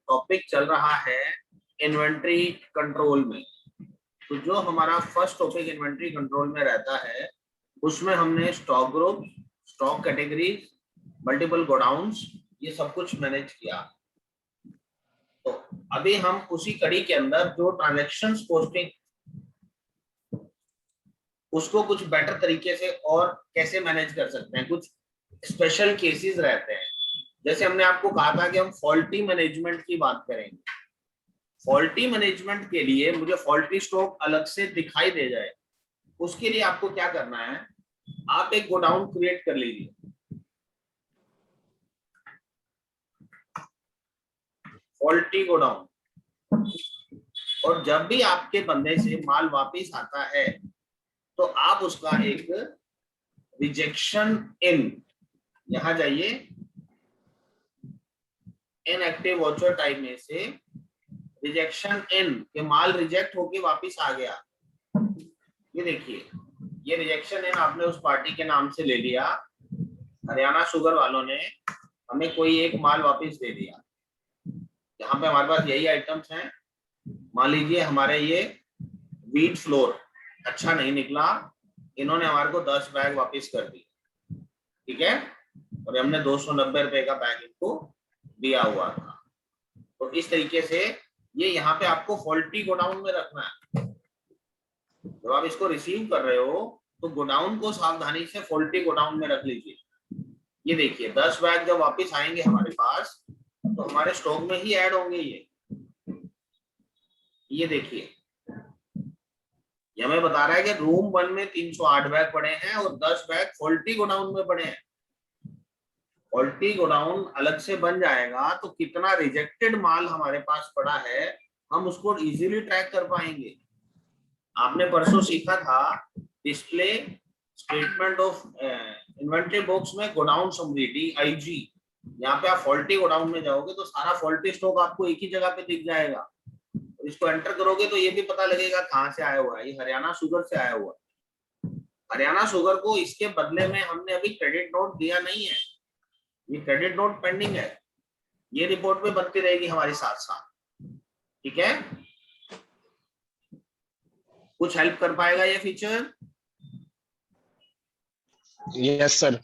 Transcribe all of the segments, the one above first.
Topic चल रहा है इन्वेंट्री कंट्रोल में। तो जो हमारा फर्स्ट टॉपिक इन्वेंट्री कंट्रोल में रहता है उसमें हमने stock group, stock categories, multiple godowns, ये सब कुछ मैनेज किया। तो अभी हम उसी कड़ी के अंदर जो ट्रांजैक्शंस पोस्टिंग उसको कुछ बेटर तरीके से और कैसे मैनेज कर सकते हैं, कुछ स्पेशल केसेस रहते हैं। जैसे हमने आपको कहा था कि हम फॉल्टी मैनेजमेंट की बात करेंगे। फॉल्टी मैनेजमेंट के लिए मुझे फॉल्टी स्टॉक अलग से दिखाई दे जाए, उसके लिए आपको क्या करना है, आप एक गोडाउन क्रिएट कर लीजिए, फॉल्टी गोडाउन। और जब भी आपके बंदे से माल वापस आता है तो आप उसका एक रिजेक्शन इन, यहां जाइए, इनएक्टिव वाचर टाइप में से रिजेक्शन इन के माल रिजेक्ट होके वापस आ गया। ये देखिए, ये रिजेक्शन इन आपने उस पार्टी के नाम से ले लिया, हरियाणा शुगर वालों ने हमें कोई एक माल वापस दे दिया। यहाँ पे हमारे पास यही आइटम्स हैं। मान लीजिए हमारे ये व्हीट फ्लोर अच्छा नहीं निकला, इन्होंने हमारे को 10 बैग वापस कर दिए, ठीक है, और हमने 290 रुपए का बैग इनको दिया हुआ था। तो इस तरीके से ये यहाँ पे आपको फॉल्टी गोडाउन में रखना है। जब आप इसको रिसीव कर रहे हो तो गोडाउन को सावधानी से फॉल्टी गोडाउन में रख लीजिए। ये देखिए 10 बैग जब वापस आएंगे हमारे पास तो हमारे स्टॉक में ही ऐड होंगे। ये देखिए, ये हमें बता रहा है कि रूम 1 में 308 बैग पड़े हैं और 10 बैग फॉल्टी गोडाउन में पड़े हैं। फॉल्टी गोडाउन अलग से बन जाएगा तो कितना रिजेक्टेड माल हमारे पास पड़ा है हम उसको इजीली ट्रैक कर पाएंगे। आपने परसों सीखा था display statement of inventory box में गोडाउन समरी DIG। यहाँ पे आप फॉल्टी गोडाउन में जाओगे तो सारा फॉल्टी स्टॉक आपको एक ही जगह पे दिख जाएगा। इसको एंटर करोगे तो ये भी पता लगेगा कहाँ से आया हुआ है। ये हरियाणा शुगर से आया हुआ है। हरियाणा शुगर को इसके बदले में हमने अभी क्रेडिट नोट दिया नहीं है, ये क्रेडिट नोट पेंडिंग है, ये रिपोर्ट में बनती रहेगी हमारे साथ साथ, ठीक है। कुछ हेल्प कर पाएगा ये फीचर? Yes sir.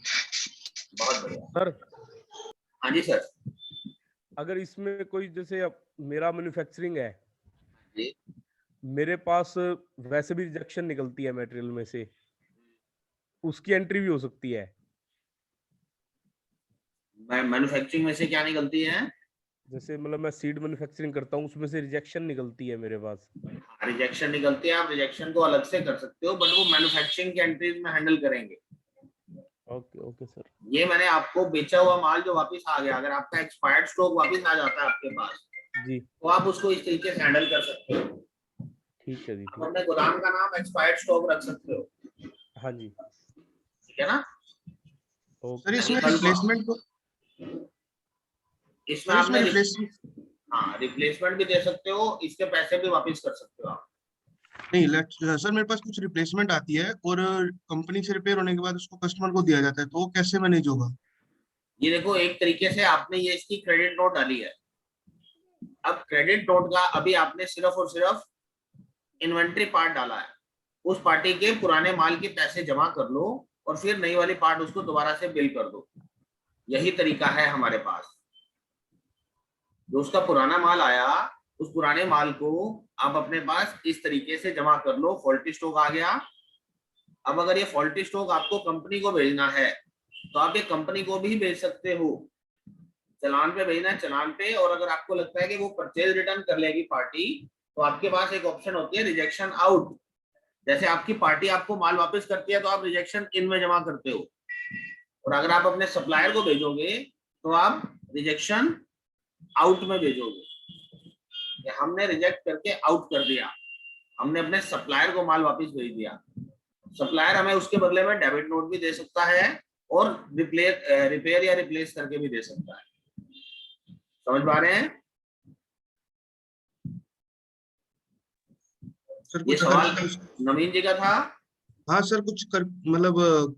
बहुत बढ़िया सर। हाँ जी सर। अगर इसमें कोई, जैसे अब मेरा मैन्युफैक्चरिंग है जी, मेरे पास वैसे भी रिजेक्शन निकलती है मटेरियल में से, उसकी एंट्री भी हो सकती है। मैन्युफैक्चरिंग में से क्या निकलती है? जैसे मतलब मैं सीड मैन्युफैक्चरिंग करता हूँ, उसमें से रिजेक्शन निकलती है मेरे पास। रिजेक्शन निकलती है, आप रिजेक्शन को अलग से कर सकते हो, बट वो मैन्युफैक्चरिंग की एंट्रीज में हैंडल करेंगे। Okay okay sir. ये मैंने आपको बेचा हुआ माल जो वापस आ गया, अगर आपका एक्सपायर्ड स्टॉक वापस आ जाता है आपके पास जी, तो आप उसको इस तरीके से हैंडल कर सकते हो। ठीक है जी, आप अपने गोदाम का नाम एक्सपायर्ड स्टॉक रख सकते हो। हाँ जी, ठीक है ना? सर इसमें रिप्लेसमेंट को, इसमें आपने हाँ रिप्लेसमेंट भी दे सकते हो, इसके पैसे भी वापस कर सकते हो आप। नहीं सर, मेरे पास कुछ रिप्लेसमेंट आती है और कंपनी से रिपेयर होने के बाद उसको कस्टमर को दिया जाता है, तो वो कैसे मैनेज होगा? ये देखो, एक तरीके से आपने ये इसकी क्रेडिट नोट डाली है। अब क्रेडिट नोट का अभी आपने सिर्फ और सिर्फ इन्वेंट्री पार्ट डाला है, उस पार्टी के पुराने माल के पैसे जमा कर लो और फिर नई वाली पार्ट उसको दोबारा से बिल कर दो। यही तरीका है हमारे पास। जो उसका पुराना माल आया उस पुराने माल को आप अपने पास इस तरीके से जमा कर लो, फॉल्टी स्टॉक आ गया। अब अगर ये फॉल्टी स्टॉक आपको कंपनी को भेजना है तो आप ये कंपनी को भी भेज सकते हो, चलान पे भेजना है चलान पे। और अगर आपको लगता है कि वो परचेज रिटर्न कर लेगी पार्टी तो आपके पास एक ऑप्शन होती है रिजेक्शन आउट। जैसे आपकी पार्टी आपको माल वापस करती है तो आप रिजेक्शन इन में जमा करते हो, और अगर आप अपने सप्लायर को भेजोगे तो आप रिजेक्शन आउट में भेजोगे। हमने रिजेक्ट करके आउट कर दिया, हमने अपने सप्लायर को माल वापस भेज दिया। सप्लायर हमें उसके बदले में डेबिट नोट भी दे सकता है और रिपेयर या रिप्लेस करके भी दे सकता है। समझ पा रहे हैं? सर ये कुछ सवाल नवीन जी का था। हाँ सर, कुछ कर मतलब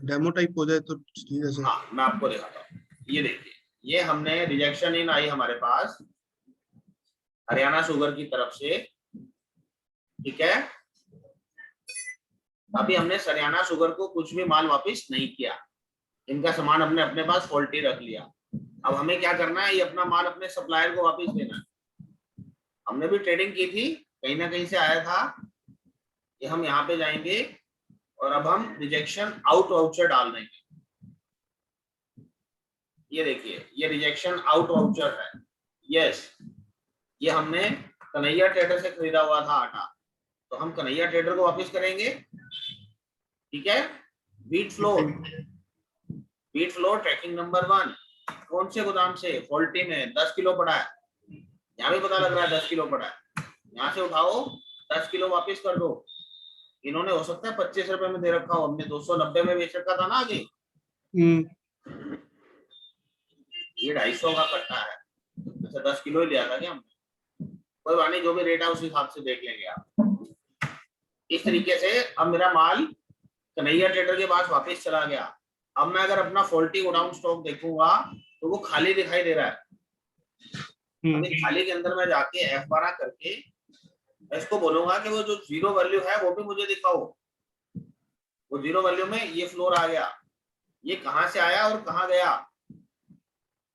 डेमो टाइप हो जाए तो ठीक है सर। हाँ मैं आपको दिखाता हूँ। ये देखिए, ये हमने रिजेक्शन इन आई हमारे पास, हरियाणा शुगर की तरफ से, ठीक है। अभी हमने हरियाणा शुगर को कुछ भी माल वापस नहीं किया, इनका सामान हमने अपने पास फॉल्टी रख लिया। अब हमें क्या करना है, ये अपना माल अपने सप्लायर को वापस देना है। हमने भी ट्रेडिंग की थी, कहीं ना कहीं से आया था, ये हम यहाँ पे जाएंगे और अब हम रिजेक्शन आउट वाउचर डाल देंगे। ये देखिए, ये रिजेक्शन आउट वाउचर है। यस, ये हमने कन्हैया ट्रेडर से खरीदा हुआ था आटा, तो हम कन्हैया ट्रेडर को वापस करेंगे, ठीक है। बीट फ्लोर ट्रैकिंग नंबर 1 कौन से गोदाम से, फॉल्टी में 10 किलो पड़ा है, यहाँ भी पता लग रहा है 10 किलो पड़ा है, यहाँ से उठाओ 10 किलो वापस कर दो। इन्होंने हो सकता है 25 रुपए में दे रखा हो, हमने 290 में बेच रखा था ना आगे। ये 250 का कट्टा है, अच्छा 10 किलो ही लिया था क्या हमने, कोई बात नहीं, जो भी रेट है उस हिसाब से देख लेंगे आप। इस तरीके से अब मेरा माल कन्हैया ट्रेडर के पास वापस चला गया। अब मैं अगर अपना फॉल्टी गोडाउन स्टॉक देखूंगा तो वो खाली दिखाई दे रहा है। अभी खाली के अंदर मैं जाके F12 करके मैं इसको बोलूंगा कि वो जो जीरो वैल्यू है वो भी मुझे दिखाओ। वो जीरो वैल्यू में ये फ्लोर आ गया, ये कहाँ से आया और कहाँ गया,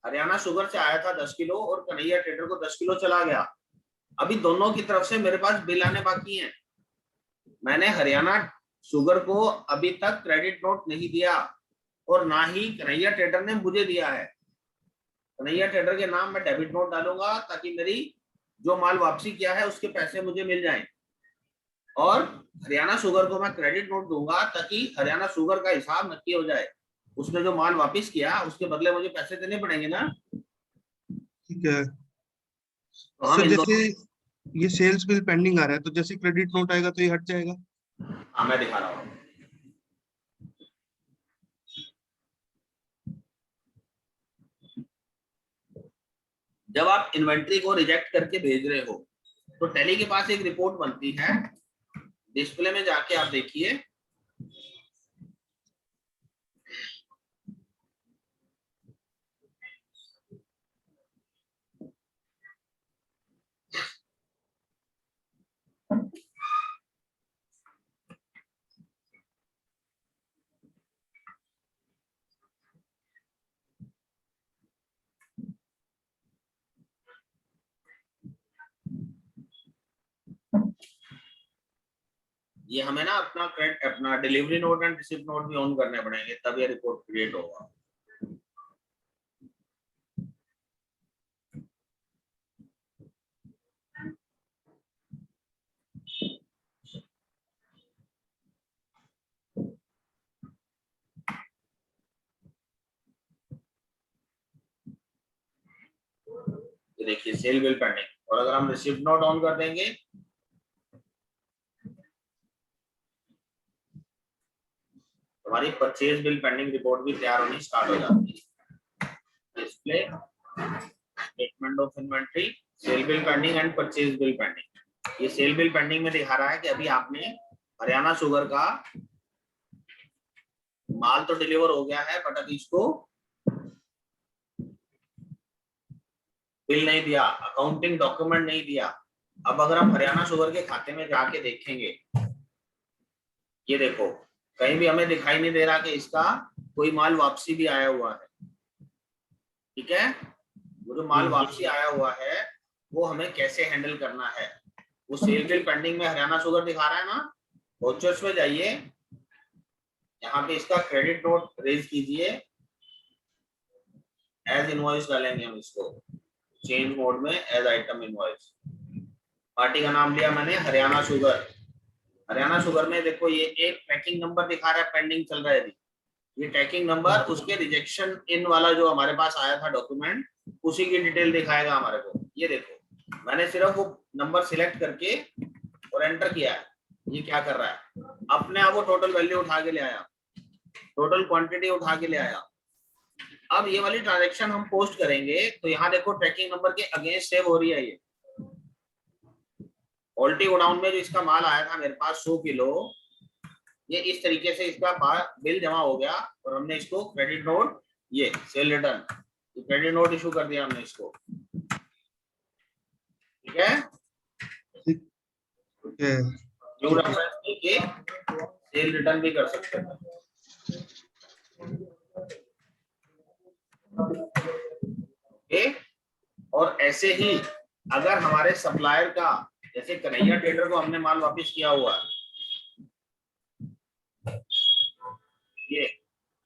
हरियाणा शुगर से आया था 10 किलो और कन्हैया ट्रेडर को 10 किलो चला गया। अभी दोनों की तरफ से मेरे पास बिल आने बाकी हैं। मैंने हरियाणा शुगर को अभी तक क्रेडिट नोट नहीं दिया और ना ही कन्हैया ट्रेडर ने मुझे दिया है। कन्हैया ट्रेडर के नाम में डेबिट नोट डालूंगा ताकि मेरी जो माल वापसी किया है उसके पैसे मुझे मिल जाएं, और हरियाणा शुगर को मैं क्रेडिट नोट दूंगा ताकि हरियाणा शुगर का हिसाब नक्की हो जाए, उसने जो माल वापस किया उसके बदले मुझे पैसे देने पड़ेंगे ना। ठीक है तो हम सर, इन जैसे ये सेल्स बिल पेंडिंग आ रहा है, तो जैसे क्रेडिट नोट आएगा तो ये हट जाएगा। हाँ मैं दिखा रहा हूँ। जब आप इन्वेंट्री को रिजेक्ट करके भेज रहे हो तो टैली के पास एक रिपोर्ट बनती है, डिस्प्ले में जाके आप देखिए, ये हमें ना अपना delivery note and receipt note भी ऑन करने पड़ेंगे, तब ये रिपोर्ट क्रिएट होगा। ये देखिए सेल बिल पेंडिंग, और अगर हम रिसिप्ट नोट ऑन कर देंगे हमारी परचेज बिल पेंडिंग रिपोर्ट भी तैयार होनी स्टार्ट हो जाती है। Display statement of inventory, sale bill pending and purchase bill pending. ये सेल बिल पेंडिंग में दिखा रहा है कि अभी आपने हरियाणा शुगर का माल तो डिलीवर हो गया है बट अभी इसको बिल नहीं दिया, अकाउंटिंग डॉक्यूमेंट नहीं दिया। अब अगर हम हरियाणा शुगर के खाते में जाके देखेंगे, ये देखो कहीं भी हमें दिखाई नहीं दे रहा कि इसका कोई माल वापसी भी आया हुआ है, ठीक है। वो जो माल वापसी आया हुआ है वो हमें कैसे हैंडल करना है, वो सेल बिल पेंडिंग में हरियाणा शुगर दिखा रहा है ना, वाउचर्स में जाइए, यहाँ पे इसका क्रेडिट नोट रेज कीजिए, एज इनवॉइस डालेंगे हम इसको, चेंज मोड में एज आइटम इनवॉइस। पार्टी का नाम लिया मैंने हरियाणा शुगर। हरियाणा शुगर में देखो ये एक ट्रैकिंग नंबर दिखा रहा है, पेंडिंग चल रहा है अभी, ये ट्रैकिंग नंबर उसके रिजेक्शन इन वाला जो हमारे पास आया था डॉक्यूमेंट, उसी की डिटेल दिखाएगा हमारे को। ये देखो मैंने सिर्फ वो नंबर सिलेक्ट करके और एंटर किया है, ये क्या कर रहा है, अपने आप वो टोटल वैल्यू उठा के ले आया, टोटल क्वांटिटी उठा के ले आया। अब ये वाली ट्रांजैक्शन हम पोस्ट करेंगे तो यहाँ देखो ट्रैकिंग नंबर के अगेंस्ट सेव हो रही है। ये पोल्ट्री गोडाउन में जो इसका माल आया था मेरे पास 100 किलो, ये इस तरीके से इसका बिल जमा हो गया और हमने इसको क्रेडिट नोट, ये cell return credit note issue कर दिया हमने इसको। ठीक है, ठीक है। न्यू रेफरेंस लेके सेल रिटर्न भी कर सकते हैं। ओके, और ऐसे ही अगर हमारे सप्लायर का, जैसे कन्हैया ट्रेडर को हमने माल वापस किया हुआ है, ये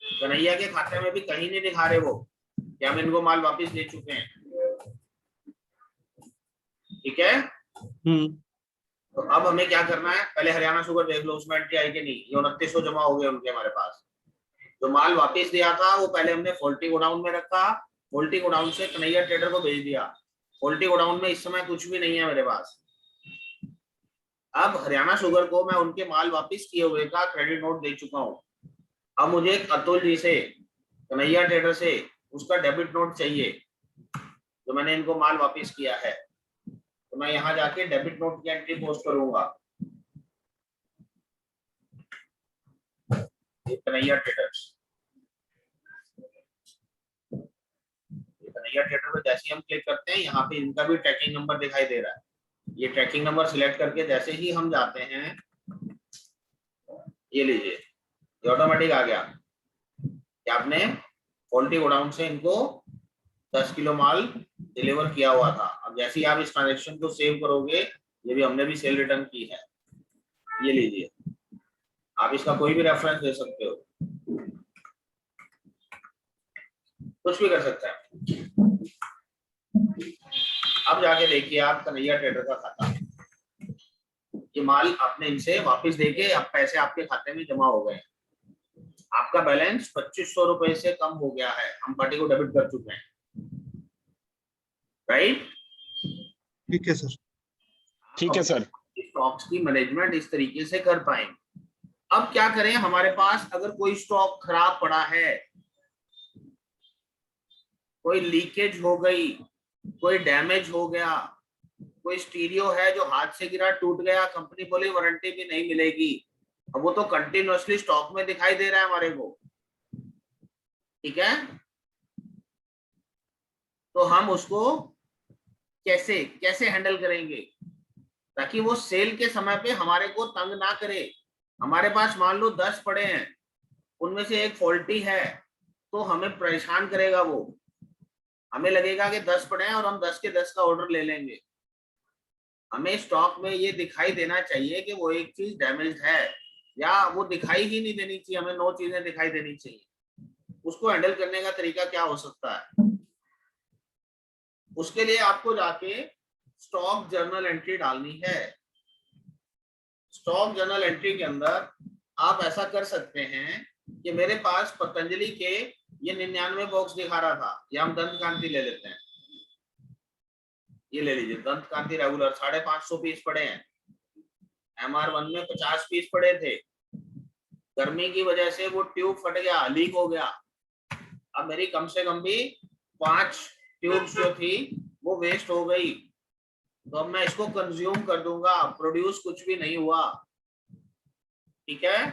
कन्हैया के खाते में भी कहीं नहीं दिखा रहे वो कि हम इनको माल वापस दे चुके हैं। ठीक है, तो अब हमें क्या करना है, पहले हरियाणा शुगर देख लो उसमें एंट्री आई कि नहीं। ये 2900 जमा हो गए उनके हमारे पास। जो माल वापस दिया था वो पहले हमने फॉल्टी गोडाउन में रखा, फॉल्टी गोडाउन से कन्हैया ट्रेडर को भेज दिया। फॉल्टी गोडाउन में इस समय कुछ भी नहीं है मेरे पास। अब हरियाणा शुगर को मैं उनके माल वापस किए हुए का क्रेडिट नोट दे चुका हूँ। अब मुझे अतुल जी से, कन्हैया ट्रेडर से उसका डेबिट नोट चाहिए जो मैंने इनको माल वापस किया है। तो मैं यहाँ जाके डेबिट नोट की एंट्री पोस्ट करूंगा। कन्हैया ट्रेडर्स, कन्हैया ट्रेडर पे जैसे ही हम क्लिक करते हैं यहाँ पे इनका भी ट्रैकिंग नंबर दिखाई दे रहा है। ये ट्रैकिंग नंबर सिलेक्ट करके जैसे ही हम जाते हैं, ये लीजिए, ये ऑटोमेटिक आ गया कि आपने फॉल्टी गोडाउन से इनको 10 किलो माल डिलीवर किया हुआ था। अब जैसे ही आप इस ट्रांजेक्शन को सेव करोगे, ये भी हमने भी सेल रिटर्न की है। ये लीजिए, आप इसका कोई भी रेफरेंस दे सकते हो, कुछ भी कर सकते हैं। अब जाके देखिए आप कन्हैया ट्रेडर का खाता, ये माल आपने इनसे वापस देके अब पैसे आपके खाते में जमा हो गए। आपका बैलेंस 2500 रुपए से कम हो गया है, हम पार्टी को डेबिट कर चुके हैं। राइट, ठीक है सर। ठीक है सर। स्टॉक्स की मैनेजमेंट इस तरीके से कर पाएंगे। अब क्या करें, हमारे पास अगर कोई स्टॉक खराब पड़ा है, कोई लीकेज हो गई, कोई डैमेज हो गया, कोई स्टीरियो है जो हाथ से गिरा टूट गया, कंपनी बोली वारंटी भी नहीं मिलेगी। अब वो तो कंटिन्यूअसली स्टॉक में दिखाई दे रहा है हमारे को। ठीक है, तो हम उसको कैसे कैसे हैंडल करेंगे ताकि वो सेल के समय पे हमारे को तंग ना करे। हमारे पास मान लो 10 पड़े हैं, उनमें से एक फॉल्टी है, तो हमें परेशान करेगा वो। हमें लगेगा कि 10 पड़े हैं और हम 10 के 10 का ऑर्डर ले लेंगे। हमें स्टॉक में ये दिखाई देना चाहिए कि वो एक चीज डैमेज है, या वो दिखाई ही नहीं देनी चाहिए, हमें 9 चीजें दिखाई देनी चाहिए। उसको हैंडल करने का तरीका क्या हो सकता है, उसके लिए आपको जाके स्टॉक जर्नल एंट्री डालनी है। स्टॉक जर्नल एंट्री के अंदर आप ऐसा कर सकते हैं कि मेरे पास पतंजलि के ये 99 बॉक्स दिखा रहा था, या हम दंत कांति ले लेते हैं। ये ले लीजिए, दंत कांति रेगुलर 550 पीस पड़े हैं। MR1 में 50 पीस पड़े थे, गर्मी की वजह से वो ट्यूब फट गया, लीक हो गया। अब मेरी कम से कम भी 5 ट्यूब्स जो थी वो वेस्ट हो गई, तो अब मैं इसको कंज्यूम कर दूंगा, प्रोड्यूस कुछ भी नहीं हुआ। ठीक है,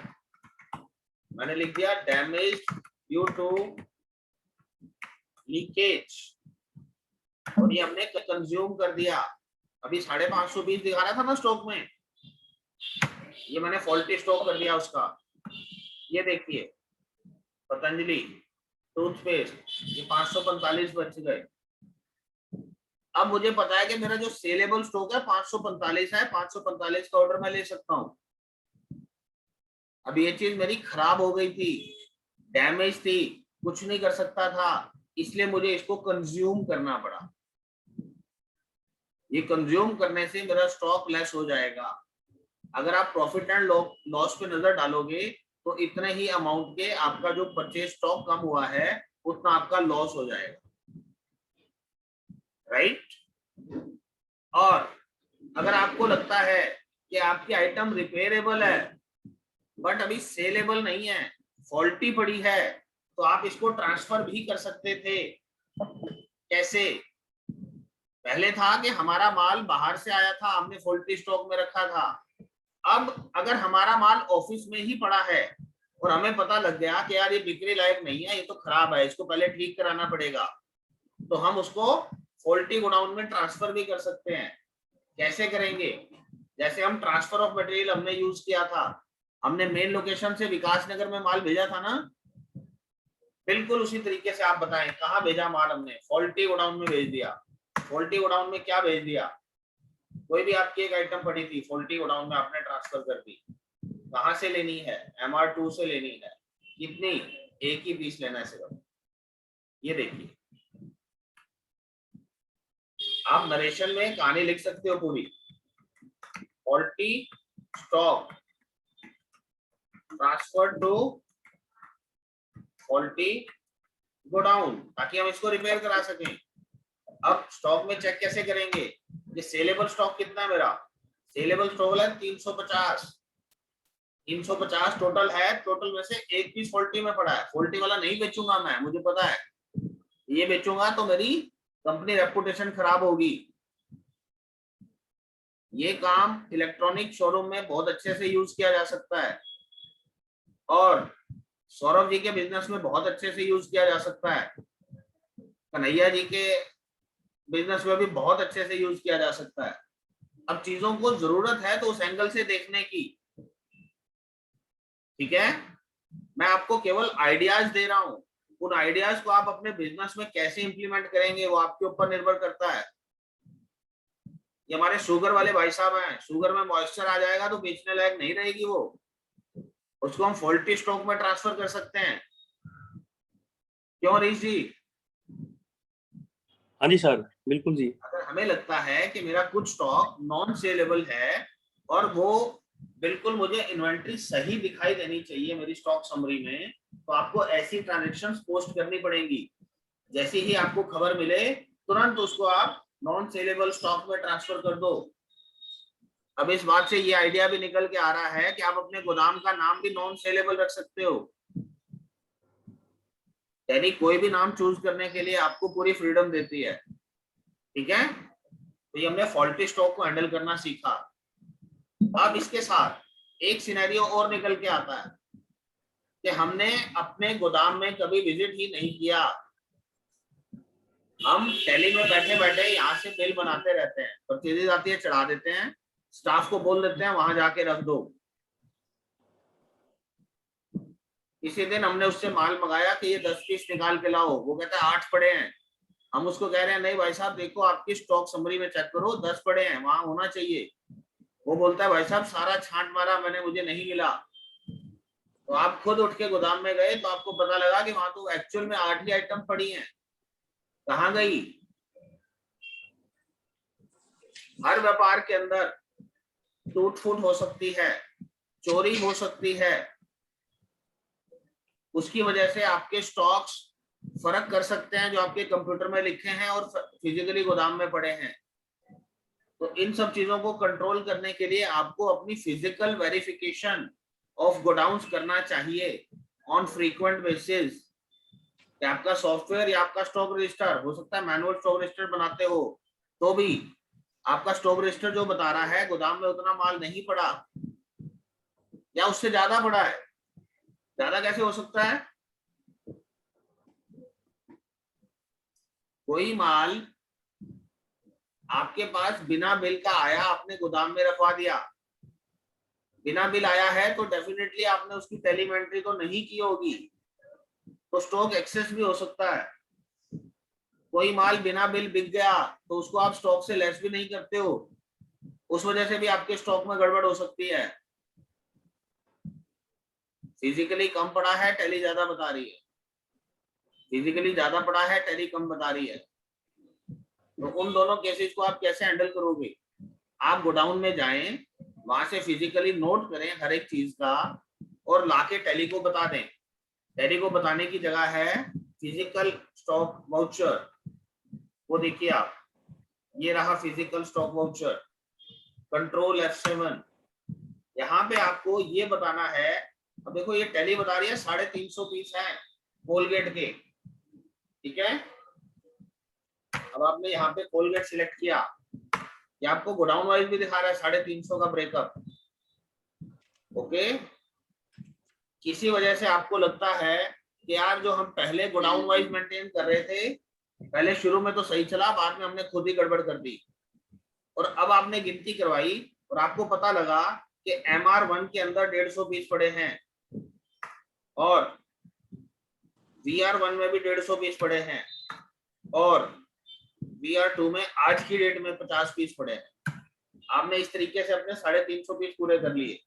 मैंने लिख दिया डैमेज ड्यू टू लीकेज, और ये हमने कंज्यूम कर दिया। अभी 550 पीस दिखा रहा था ना स्टॉक में, ये मैंने फॉल्टी स्टॉक कर दिया उसका। ये देखिए पतंजलि टूथपेस्ट, ये 545 बच गए। अब मुझे पता है कि मेरा जो सेलेबल स्टॉक है 545 है, 545 का ऑर्डर मैं ले सकता हूं। अब ये चीज मेरी खराब हो गई थी, डैमेज थी, कुछ नहीं कर सकता था, इसलिए मुझे इसको कंज्यूम करना पड़ा। ये कंज्यूम करने से मेरा स्टॉक लेस हो जाएगा। अगर आप प्रॉफिट एंड लॉस पे नजर डालोगे तो इतने ही अमाउंट के आपका जो परचेज स्टॉक कम हुआ है उतना आपका लॉस हो जाएगा। राइट, और अगर आपको लगता है कि आपकी आइटम रिपेयरेबल है बट अभी सेलेबल नहीं है, फॉल्टी पड़ी है, तो आप इसको ट्रांसफर भी कर सकते थे। कैसे? पहले था कि हमारा माल बाहर से आया था, हमने फॉल्टी स्टॉक में रखा था। अब अगर हमारा माल ऑफिस में ही पड़ा है और हमें पता लग गया कि यार ये बिक्री लायक नहीं है, ये तो खराब है, इसको पहले ठीक कराना पड़ेगा, तो हम उसको फॉल्टी गोडाउन में ट्रांसफर भी कर सकते हैं। कैसे करेंगे? जैसे हम ट्रांसफर ऑफ मटेरियल हमने यूज किया था, हमने मेन लोकेशन से विकास नगर में माल भेजा था ना, बिल्कुल उसी तरीके से आप बताएं कहाँ भेजा माल हमने? फॉल्टी गोडाउन में भेज दिया। फॉल्टी गोडाउन में क्या भेज दिया? कोई भी आपकी एक आइटम पड़ी थी, फॉल्टी गोडाउन में आपने ट्रांसफर कर दी। कहाँ से लेनी है? MR2 से लेनी है। कितनी? एक ही पीस लेना है सिर्फ। ये देखिए, आप नरेशन में कहानी लिख सकते हो पूरी, faulty stock transfer to faulty godown, ताकि हम इसको रिपेयर करा सकें। अब स्टॉक में चेक कैसे करेंगे? ये सेलेबल स्टॉक कितना है मेरा? सेलेबल स्टॉक है 350। 350 टोटल है। टोटल में से एक पीस फॉल्टी में पड़ा है। फॉल्टी वाला नहीं बेचूंगा मैं, मुझे पता है। ये बेचूंगा तो मेरी कंपनी रेपुटेशन खराब होगी। ये काम इलेक्ट्रॉनिक शोरूम में बहुत अच्छे से यूज किया जा सकता है, और सौरभ जी के बिजनेस में बहुत अच्छे से यूज किया जा सकता है, कन्हैया जी के बिजनेस में भी बहुत अच्छे से यूज किया जा सकता है। अब चीजों को जरूरत है तो उस एंगल से देखने की, ठीक है? मैं आपको केवल आइडियाज दे रहा हूं। उन आइडियाज को आप अपने बिजनेस में कैसे इंप्लीमेंट करेंगे वो आपके ऊपर निर्भर करता है। ये हमारे शुगर वाले भाई साहब हैं, शुगर में मॉइस्चर आ जाएगा तो बेचने लायक नहीं रहेगी वो, उसको हम फॉल्टी स्टॉक में ट्रांसफर कर सकते हैं। क्यों हरीश जी? हाँ जी सर, बिल्कुल जी। अगर हमें लगता है कि मेरा कुछ स्टॉक नॉन सेलेबल है और वो बिल्कुल मुझे इन्वेंट्री सही दिखाई देनी चाहिए मेरी स्टॉक समरी में, तो आपको ऐसी ट्रांजैक्शंस पोस्ट करनी पड़ेंगी। जैसे ही आपको खबर मिले तुरंत उसको आप नॉन सेलेबल स्टॉक में ट्रांसफर कर दो। अब इस बात से ये आइडिया भी निकल के आ रहा है कि आप अपने गोदाम का नाम भी नॉन सेलेबल रख सकते हो, यानी कोई भी नाम चूज करने के लिए आपको पूरी फ्रीडम देती है, ठीक है? तो ये हमने फॉल्टी स्टॉक को हैंडल करना सीखा। अब इसके साथ एक सिनेरियो और निकल के आता है कि हमने अपने गोदाम में कभी विजिट ही नहीं किया, हम टैली में बैठे बैठे यहाँ से बिल बनाते रहते हैं, परचेजेज आती है चढ़ा देते हैं, स्टाफ को बोल देते हैं वहां जाके रख दो। इसी दिन हमने उससे माल मंगाया कि ये 10 पीस निकाल के लाओ, वो कहता है 8 पड़े हैं। हम उसको कह रहे हैं नहीं भाई साहब देखो आपकी स्टॉक समरी में चेक करो 10 पड़े हैं, वहां होना चाहिए। वो बोलता है भाई साहब सारा छांट मारा मैंने, मुझे नहीं मिला। तो आप खुद उठ के गोदाम में गए तो आपको पता लगा कि वहां तो एक्चुअल में 8 ही आइटम पड़ी हैं। कहाँ गई? हर व्यापार के अंदर टूट फूट हो सकती है, चोरी हो सकती है, उसकी वजह से आपके स्टॉक्स फर्क कर सकते हैं जो आपके कंप्यूटर में लिखे हैं और फिजिकली गोदाम में पड़े हैं। तो इन सब चीजों को कंट्रोल करने के लिए आपको अपनी फिजिकल वेरिफिकेशन ऑफ गोडाउन्स करना चाहिए ऑन फ्रीक्वेंट बेसिस। आपका सॉफ्टवेयर या आपका स्टॉक रजिस्टर, हो सकता है मैनुअल स्टॉक रजिस्टर बनाते हो तो भी आपका स्टॉक रजिस्टर जो बता रहा है गोदाम में उतना माल नहीं पड़ा या उससे ज्यादा पड़ा है। ज्यादा कैसे हो सकता है? कोई माल आपके पास बिना बिल का आया, आपने गोदाम में रखवा दिया, बिना बिल आया है तो डेफिनेटली आपने उसकी टेलीमेंट्री तो नहीं की होगी, तो स्टॉक एक्सेस भी हो सकता है। कोई माल बिना बिल बिक गया तो उसको आप स्टॉक से लेस भी नहीं करते हो, उस वजह से भी आपके स्टॉक में गड़बड़ हो सकती है। फिजिकली कम पड़ा है, टैली ज्यादा बता रही है, फिजिकली ज्यादा पड़ा है, टैली कम बता रही है। तो उन दोनों केसेस को आप कैसे हैंडल करोगे? आप गोडाउन में जाएं, वहां से फिजिकली नोट करें हर एक चीज का और लाके टैली को बता दें। टैली को बताने की जगह है फिजिकल स्टॉक वाउचर, वो देखिए आप, ये रहा physical stock voucher, control F7। यहाँ पे आपको ये बताना है, अब देखो ये टैली बता रही है 350 पीस है कोलगेट के, ठीक है? अब आपने यहाँ पे कोलगेट सिलेक्ट किया, ये आपको गोडाउन वाइज भी दिखा रहा है 350 का ब्रेकअप, ओके? किसी वजह से आपको लगता है कि यार जो हम पहले गोडाउन वाइज मेंटेन कर रहे थे, पहले शुरू में तो सही चला, बाद में हमने खुद ही गड़बड़ कर दी, और अब आपने गिनती करवाई और आपको पता लगा कि MR1 के अंदर 150 पीस पड़े हैं और VR1 में भी 150 पीस पड़े हैं और VR2 में आज की डेट में 50 पीस पड़े हैं। आपने इस तरीके से अपने 350 पीस पूरे कर लिए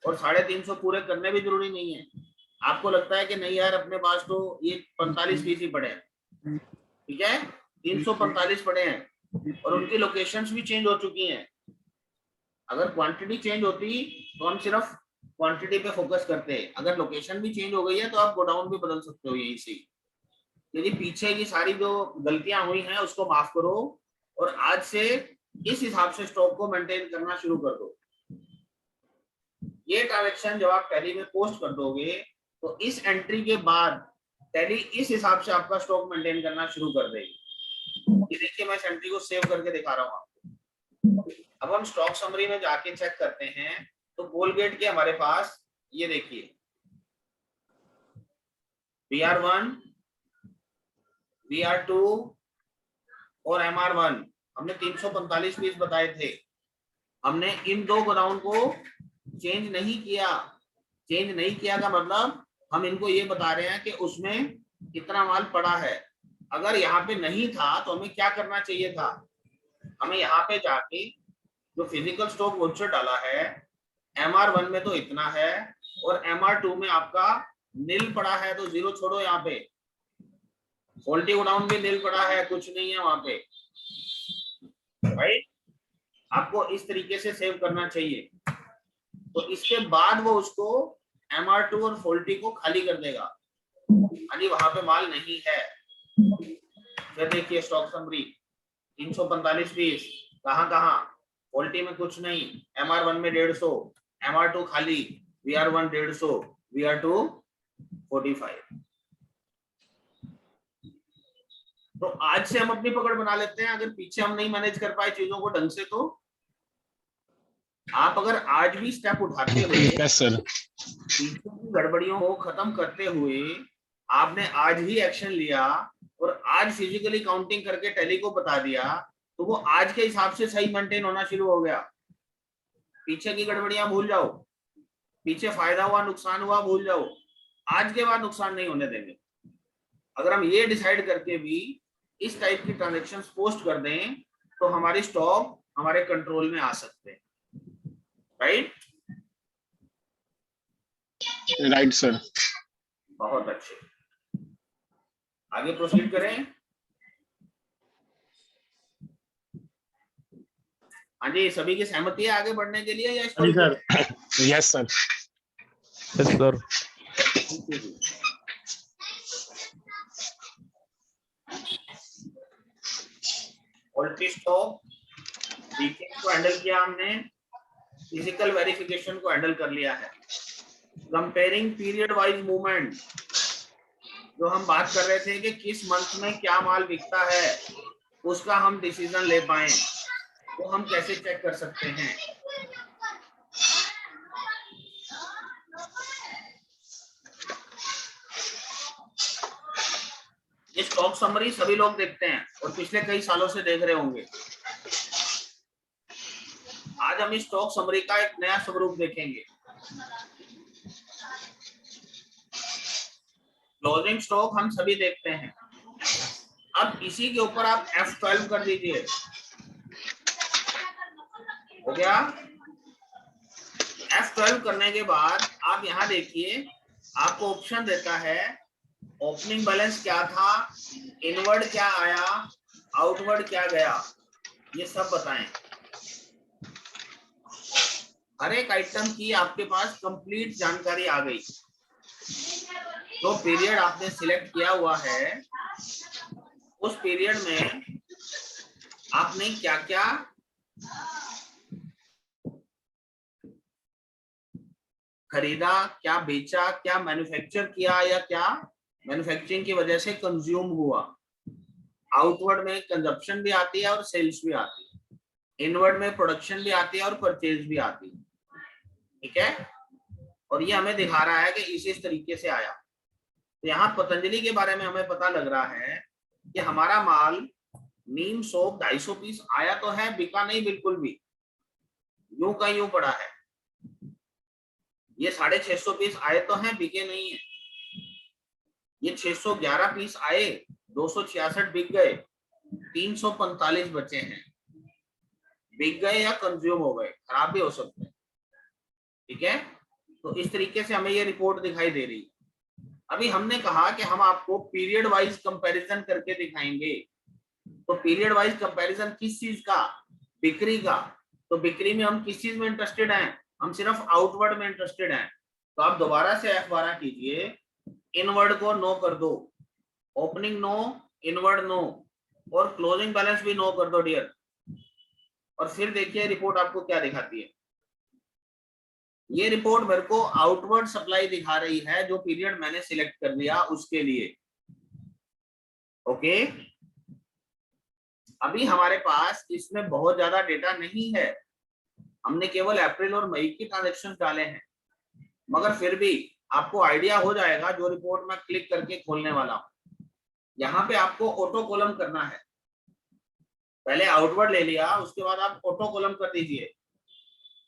और 350 पूरे करने भी जरूरी नहीं है। आपको लगता है कि नहीं यार अपने पास तो ये 45 पीस ही पड़े हैं, ठीक है, 345 पड़े हैं और उनकी लोकेशंस भी चेंज हो चुकी हैं। अगर क्वांटिटी चेंज होती तो हम सिर्फ क्वांटिटी पे फोकस करते हैं, अगर लोकेशन भी चेंज हो गई है तो आप गोडाउन भी बदल सकते हो यहीं से। यदि पीछे की सारी जो गलतियां हुई हैं उसको माफ करो और आज से इस हिसाब से स्टॉक को मेंटेन करना शुरू कर दो। ये ट्रांजैक्शन जब आप टैली में पोस्ट कर दोगे तो इस एंट्री के बाद टैली इस हिसाब से आपका स्टॉक मेंटेन करना शुरू कर देगी। ये देखिए मैं इस एंट्री को सेव करके दिखा रहा हूँ आपको। अब हम स्टॉक समरी में जाके चेक करते हैं तो कोलगेट के हमारे पास ये देखिए VR1, VR2 और MR1 हमने 345 पीस बताए थे। हमने इन दो गोडाउन को चेंज नहीं किया। चेंज नहीं किया का मतलब हम इनको ये बता रहे हैं कि उसमें कितना माल पड़ा है। अगर यहाँ पे नहीं था तो हमें क्या करना चाहिए था, हमें यहाँ पे जाके जो फिजिकल स्टॉक वाउचर डाला है MR1 में तो इतना है और MR2 में आपका नील पड़ा है तो 0 छोड़ो, यहाँ पे फॉल्टी गोडाउन भी नील पड़ा है, कुछ नहीं है वहां पे, राइट। आपको इस तरीके से सेव करना चाहिए। तो इसके बाद वो उसको MR2 और फॉल्टी को खाली कर देगा, यानी वहां पे माल नहीं है। फिर देखिए स्टॉक समरी 345 पीस कहाँ, फॉल्टी में कुछ नहीं, MR1 में 150, MR2 खाली, VR1 150, VR2 45। तो आज से हम अपनी पकड़ बना लेते हैं। अगर पीछे हम नहीं मैनेज कर पाए चीजों को ढंग से तो आप अगर आज भी स्टेप उठाते हुए पीछे की गड़बड़ियों को खत्म करते हुए आपने आज ही एक्शन लिया और आज फिजिकली काउंटिंग करके टैली को बता दिया तो वो आज के हिसाब से सही मेंटेन होना शुरू हो गया। पीछे की गड़बड़ियां भूल जाओ, पीछे फायदा हुआ नुकसान हुआ भूल जाओ, आज के बाद नुकसान नहीं होने देंगे। अगर हम ये डिसाइड करके भी इस टाइप की ट्रांजैक्शंस पोस्ट कर दें तो हमारी स्टॉक हमारे कंट्रोल में आ सकते हैं, राइट। Right sir. बहुत अच्छे, आगे प्रोसीड करें। हाँ जी, सभी की सहमति है आगे बढ़ने के लिए या जी sir. Yes sir. Yes sir. Quality stock को हैंडल किया हमने, फिजिकल वेरिफिकेशन को हैंडल कर लिया है। कंपेयरिंग पीरियड वाइज मूवमेंट, जो हम बात कर रहे थे कि किस मंथ में क्या माल बिकता है उसका हम डिसीजन ले पाए, वो हम कैसे चेक कर सकते हैं। ये स्टॉक समरी सभी लोग देखते हैं और पिछले कई सालों से देख रहे होंगे। आज हम इस स्टॉक समरी का एक नया स्वरूप देखेंगे। क्लोजिंग स्टॉक हम सभी देखते हैं। अब इसी के ऊपर आप F12 कर दीजिए, हो गया। F12 करने के बाद आप यहाँ देखिए आपको ऑप्शन देता है ओपनिंग बैलेंस क्या था, इनवर्ड क्या आया, आउटवर्ड क्या गया, ये सब बताएं। हर एक आइटम की आपके पास कंप्लीट जानकारी आ गई। जो पीरियड आपने सिलेक्ट किया हुआ है उस पीरियड में आपने क्या क्या खरीदा, क्या बेचा, क्या मैन्युफैक्चर किया या क्या मैन्युफैक्चरिंग की वजह से कंज्यूम हुआ। आउटवर्ड में कंजप्शन भी आती है और सेल्स भी आती है, इनवर्ड में प्रोडक्शन भी आती है और परचेज भी आती है, ठीक है। और ये हमें दिखा रहा है कि इस तरीके से आया। तो यहाँ पतंजलि के बारे में हमें पता लग रहा है कि हमारा माल नीम सोप 250 पीस आया तो है, बिका नहीं बिल्कुल भी, यूं का यूं पड़ा है। ये 650 पीस आए तो हैं, बिके नहीं है। ये 611 पीस आए, 266 बिक गए, 345 बचे हैं। बिक गए या कंज्यूम हो गए, खराब भी हो सकते हैं। ठीक है, तो इस तरीके से हमें ये रिपोर्ट दिखाई दे रही है। अभी हमने कहा कि हम आपको पीरियड वाइज कंपैरिजन करके दिखाएंगे। तो पीरियड वाइज कंपैरिजन किस चीज का? बिक्री का। तो बिक्री में हम किस चीज में इंटरेस्टेड हैं? हम सिर्फ आउटवर्ड में इंटरेस्टेड हैं। तो आप दोबारा से F12 कीजिए, इनवर्ड को नो कर दो, ओपनिंग नो, इनवर्ड नो, और क्लोजिंग बैलेंस भी नो कर दो डियर। और फिर देखिए रिपोर्ट आपको क्या दिखाती है। ये रिपोर्ट मेरे को आउटवर्ड सप्लाई दिखा रही है, जो पीरियड मैंने सिलेक्ट कर लिया उसके लिए। ओके, अभी हमारे पास इसमें बहुत ज्यादा डेटा नहीं है, हमने केवल अप्रैल और मई की ट्रांजेक्शन डाले हैं, मगर फिर भी आपको आइडिया हो जाएगा जो रिपोर्ट मैं क्लिक करके खोलने वाला हूं। यहाँ पे आपको ऑटो कॉलम करना है। पहले आउटवर्ड ले लिया, उसके बाद आप ऑटो कॉलम कर दीजिए।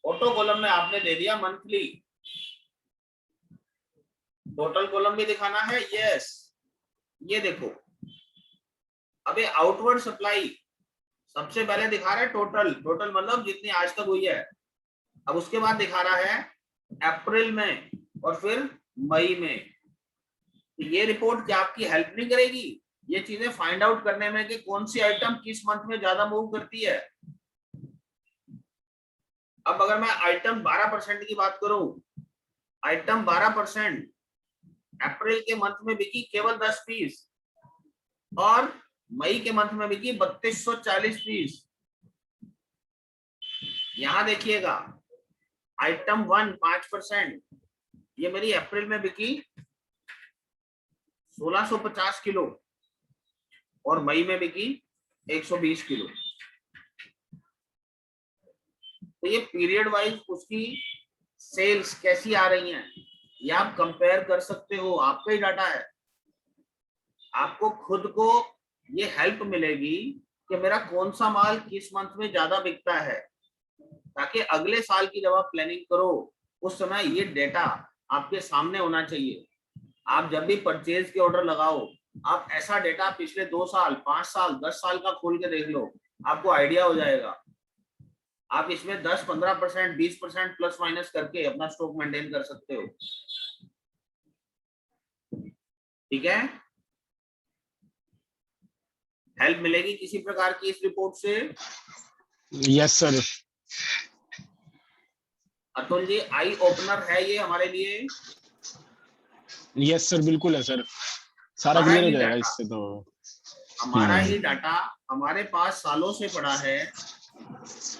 ऑटो कॉलम में आपने दे दिया मंथली, टोटल कॉलम भी दिखाना है, यस। ये देखो, अबे आउटवर्ड सप्लाई सबसे पहले दिखा रहा है टोटल, टोटल मतलब जितनी आज तक हुई है। अब उसके बाद दिखा रहा है अप्रैल में और फिर मई में। तो ये रिपोर्ट क्या आपकी हेल्प नहीं करेगी ये चीजें फाइंड आउट करने में कि कौन सी आइटम किस मंथ में ज्यादा मूव करती है? अब अगर मैं आइटम 12% की बात करूं, आइटम 12% अप्रैल के मंथ में बिकी केवल 10 पीस, और मई के मंथ में बिकी 3240 पीस। यहां देखिएगा, आइटम 1 5%, ये मेरी अप्रैल में बिकी 1650 किलो और मई में बिकी 120 किलो। तो ये पीरियड वाइज उसकी सेल्स कैसी आ रही हैं ये आप कंपेयर कर सकते हो, आपका ही डाटा है। आपको खुद को ये हेल्प मिलेगी कि मेरा कौन सा माल किस मंथ में ज्यादा बिकता है, ताकि अगले साल की जब आप प्लानिंग करो उस समय ये डेटा आपके सामने होना चाहिए। आप जब भी परचेज के ऑर्डर लगाओ, आप ऐसा डेटा पिछले 2 साल 5 साल 10 साल का खोल के देख लो, आपको आइडिया हो जाएगा। आप इसमें 10-15% 20% प्लस माइनस करके अपना स्टॉक मेंटेन कर सकते हो। ठीक है, हेल्प मिलेगी किसी प्रकार की इस रिपोर्ट से? Yes sir. Atul ji, eye opener है ये हमारे लिए? यस सर, बिल्कुल है सर, सारा हमारा क्लियर हो ही जाएगा डाटा, इससे तो। हमारा ही डाटा हमारे पास सालों से पड़ा है,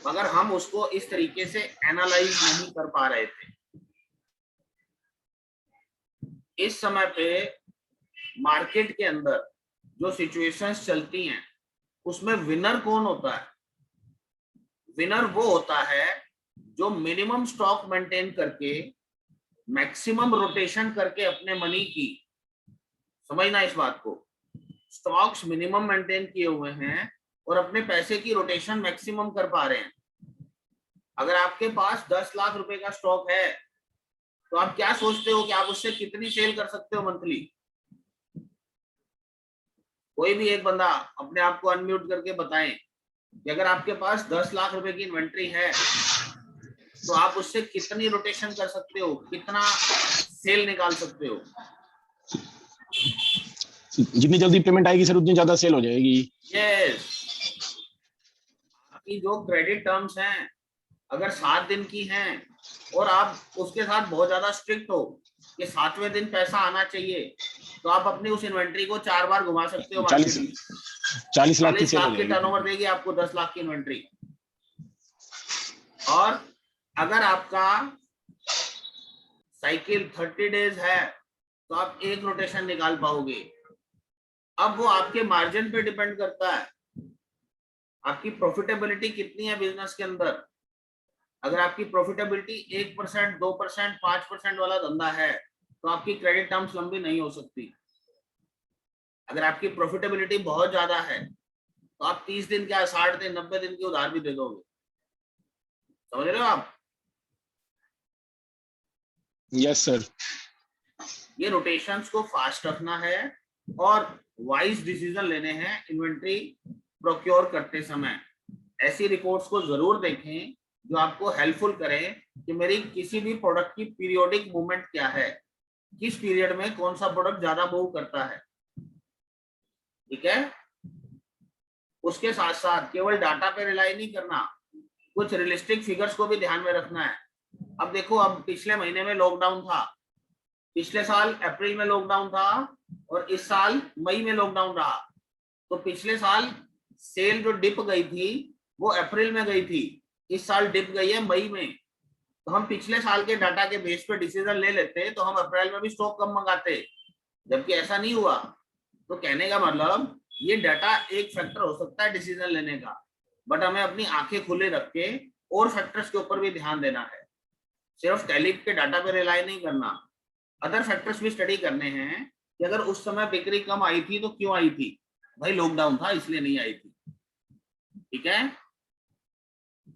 मगर हम उसको इस तरीके से एनालाइज नहीं कर पा रहे थे। इस समय पे मार्केट के अंदर जो सिचुएशंस चलती हैं उसमें विनर कौन होता है? विनर वो होता है जो मिनिमम स्टॉक मेंटेन करके मैक्सिमम रोटेशन करके अपने मनी की, समझना इस बात को, स्टॉक्स मिनिमम मेंटेन किए हुए हैं और अपने पैसे की रोटेशन मैक्सिमम कर पा रहे हैं। अगर आपके पास 10 लाख रुपए का स्टॉक है तो आप क्या सोचते हो कि आप उससे कितनी सेल कर सकते हो मंथली? कोई भी एक बंदा अपने आप को अनम्यूट करके बताएं कि अगर आपके पास 10 लाख रुपए की इन्वेंट्री है तो आप उससे कितनी रोटेशन कर सकते हो, कितना सेल निकाल सकते हो? जितनी जल्दी पेमेंट आएगी सर उतनी ज्यादा सेल हो जाएगी। यस, आपकी जो क्रेडिट टर्म्स हैं अगर 7 दिन की हैं और आप उसके साथ बहुत ज्यादा स्ट्रिक्ट हो कि 7वें दिन पैसा आना चाहिए, तो आप अपनी उस इन्वेंट्री को 4 बार घुमा सकते हो मार्केट में। 40 लाख की 40 सेल हो लाख की जाएगी। टर्नओवर देगी आपको 10 लाख की इन्वेंट्री। और अगर आपका साइकिल 30 डेज है तो आप एक रोटेशन निकाल पाओगे। अब वो आपके मार्जिन पे डिपेंड करता है, आपकी प्रॉफिटेबिलिटी कितनी है बिजनेस के अंदर। अगर आपकी प्रॉफिटेबिलिटी 1%, 2%, 5% वाला धंधा है तो आपकी क्रेडिट टर्म्स लंबी नहीं हो सकती। अगर आपकी प्रॉफिटेबिलिटी बहुत ज्यादा है तो आप 30 दिन क्या 60 दिन 90 दिन के उधार भी दे दोगे। समझ रहे हो आप? Yes sir. ये रोटेशंस को फास्ट रखना है और वाइज डिसीजन लेने हैं इन्वेंट्री प्रोक्योर करते समय। ऐसी रिपोर्ट्स को जरूर देखें जो आपको हेल्पफुल करें कि मेरी किसी भी प्रोडक्ट की पीरियोडिक मूवमेंट क्या है, किस पीरियड में कौन सा प्रोडक्ट ज्यादा मूव करता है। ठीक है, उसके साथ साथ केवल डाटा पे रिलाई नहीं करना, कुछ रियलिस्टिक फिगर्स को भी ध्यान में रखना है। अब देखो, अब पिछले महीने में लॉकडाउन था, पिछले साल अप्रैल में लॉकडाउन था और इस साल मई में लॉकडाउन रहा। तो पिछले साल सेल जो डिप गई थी वो अप्रैल में गई थी, इस साल डिप गई है मई में। तो हम पिछले साल के डाटा के बेस पे डिसीजन ले लेते तो हम अप्रैल में भी स्टॉक कम मंगाते, जबकि ऐसा नहीं हुआ। तो कहने का मतलब ये डाटा एक फैक्टर हो सकता है डिसीजन लेने का, बट हमें अपनी आंखें खुले रख के और फैक्टर्स के ऊपर भी ध्यान देना है। सिर्फ टैलिप के डाटा पे रिलाई नहीं करना, अदर फैक्टर्स भी स्टडी करने हैं कि अगर उस समय बिक्री कम आई थी तो क्यों आई थी। भाई लॉकडाउन था इसलिए नहीं आई थी। ठीक है,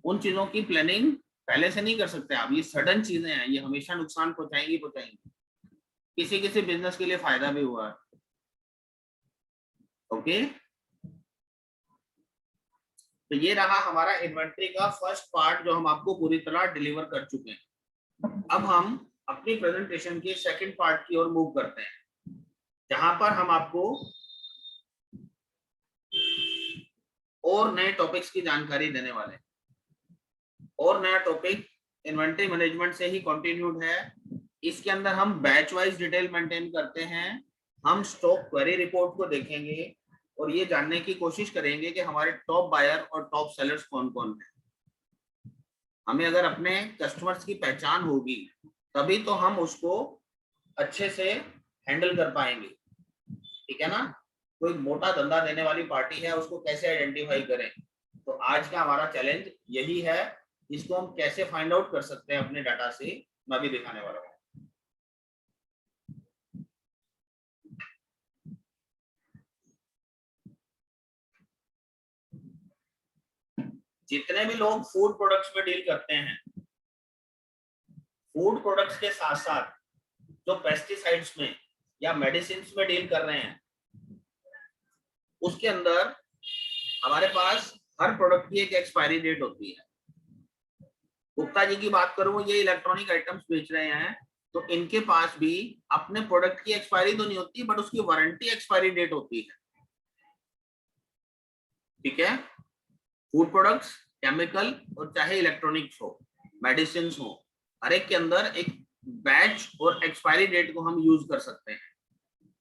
उन चीजों की प्लानिंग पहले से नहीं कर सकते आप। ये सडन चीजें हैं, ये हमेशा नुकसान पहुंचाएंगी पहुंचाएंगी। किसी किसी बिजनेस के लिए फायदा भी हुआ है। ओके, तो ये रहा हमारा इन्वेंट्री का फर्स्ट पार्ट जो हम आपको पूरी तरह डिलीवर कर चुके हैं। अब हम अपनी प्रेजेंटेशन के सेकंड पार्ट की ओर मूव करते हैं, जहां पर हम आपको और नए टॉपिक्स की जानकारी देने वाले हैं। और नया टॉपिक इन्वेंट्री मैनेजमेंट से ही कंटिन्यूड है। इसके अंदर हम बैच वाइज डिटेल मेंटेन करते हैं। हम स्टॉक क्वेरी रिपोर्ट को देखेंगे और ये जानने की कोशिश करेंगे कि हमारे टॉप बायर और टॉप सेलर्स कौन कौन है। हमें अगर अपने कस्टमर्स की पहचान होगी तभी तो हम उसको अच्छे से हैंडल कर पाएंगे। ठीक है ना, कोई मोटा धंधा देने वाली पार्टी है, उसको कैसे आइडेंटिफाई करें। तो आज का हमारा चैलेंज यही है, इसको हम कैसे फाइंड आउट कर सकते हैं अपने डाटा से, मैं भी दिखाने वाला हूँ। जितने भी लोग फूड प्रोडक्ट्स में डील करते हैं, फूड प्रोडक्ट्स के साथ साथ जो पेस्टिसाइड्स में या मेडिसिन में डील कर रहे हैं, उसके अंदर हमारे पास हर प्रोडक्ट की एक एक्सपायरी डेट होती है। गुप्ता जी की बात करूं, ये इलेक्ट्रॉनिक आइटम्स बेच रहे हैं, तो इनके पास भी अपने प्रोडक्ट की एक्सपायरी तो नहीं होती, बट उसकी वारंटी एक्सपायरी डेट होती है। ठीक है, फूड प्रोडक्ट्स, केमिकल और चाहे इलेक्ट्रॉनिक्स हो, मेडिसिन हो, हर एक के अंदर एक बैच और एक्सपायरी डेट को हम यूज कर सकते हैं।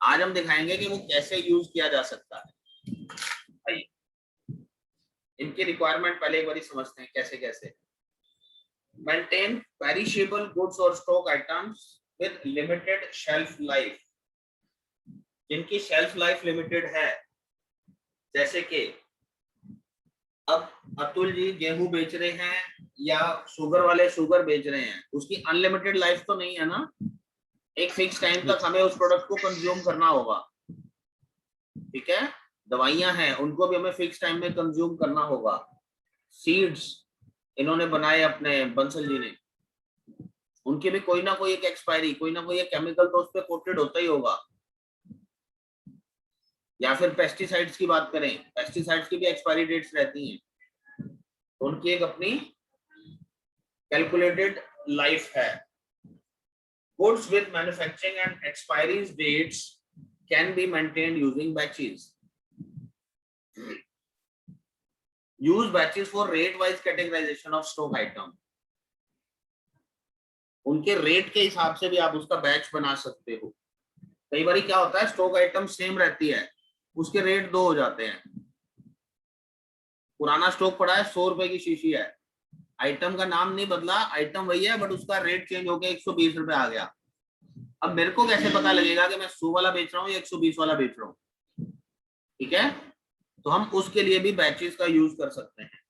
आज हम दिखाएंगे कि वो कैसे यूज किया जा सकता है। इनकी रिक्वायरमेंट पहले एक बार समझते हैं कैसे कैसे। मेंटेन पेरिशेबल गुड्स और stock items with limited shelf life. जिनकी शेल्फ लाइफ लिमिटेड है, जैसे कि अब अतुल जी गेहूं बेच रहे हैं या शुगर वाले शुगर बेच रहे हैं, उसकी अनलिमिटेड लाइफ तो नहीं है ना। एक फिक्स टाइम तक हमें उस प्रोडक्ट को कंज्यूम करना होगा। ठीक है, दवाइयां हैं, उनको भी हमें फिक्स टाइम में कंज्यूम करना होगा। सीड्स इन्होंने बनाए अपने बंसल जी ने, उनकी भी कोई ना कोई एक एक्सपायरी, कोई ना कोई एक केमिकल तो उस पर कोटेड होता ही होगा। या फिर पेस्टिसाइड्स की बात करें, पेस्टिसाइड्स की भी एक्सपायरी डेट्स रहती हैं, तो उनकी एक अपनी कैलकुलेटेड लाइफ है। Goods with manufacturing and expiry dates can be maintained using batches. Use batches for rate-wise categorization of stock item. उनके रेट के हिसाब से भी आप उसका बैच बना सकते हो। कई बार क्या होता है, स्टॉक आइटम सेम रहती है, उसके रेट दो हो जाते हैं। पुराना स्टॉक पड़ा है, 100 रुपए की शीशी है, आइटम का नाम नहीं बदला, आइटम वही है, बट उसका रेट चेंज होकर 120 रुपए आ गया। अब मेरे को कैसे पता लगेगा कि मैं 100 वाला बेच रहा हूँ या 120 वाला बेच रहा हूँ। ठीक है, तो हम उसके लिए भी बैचेस का यूज कर सकते हैं।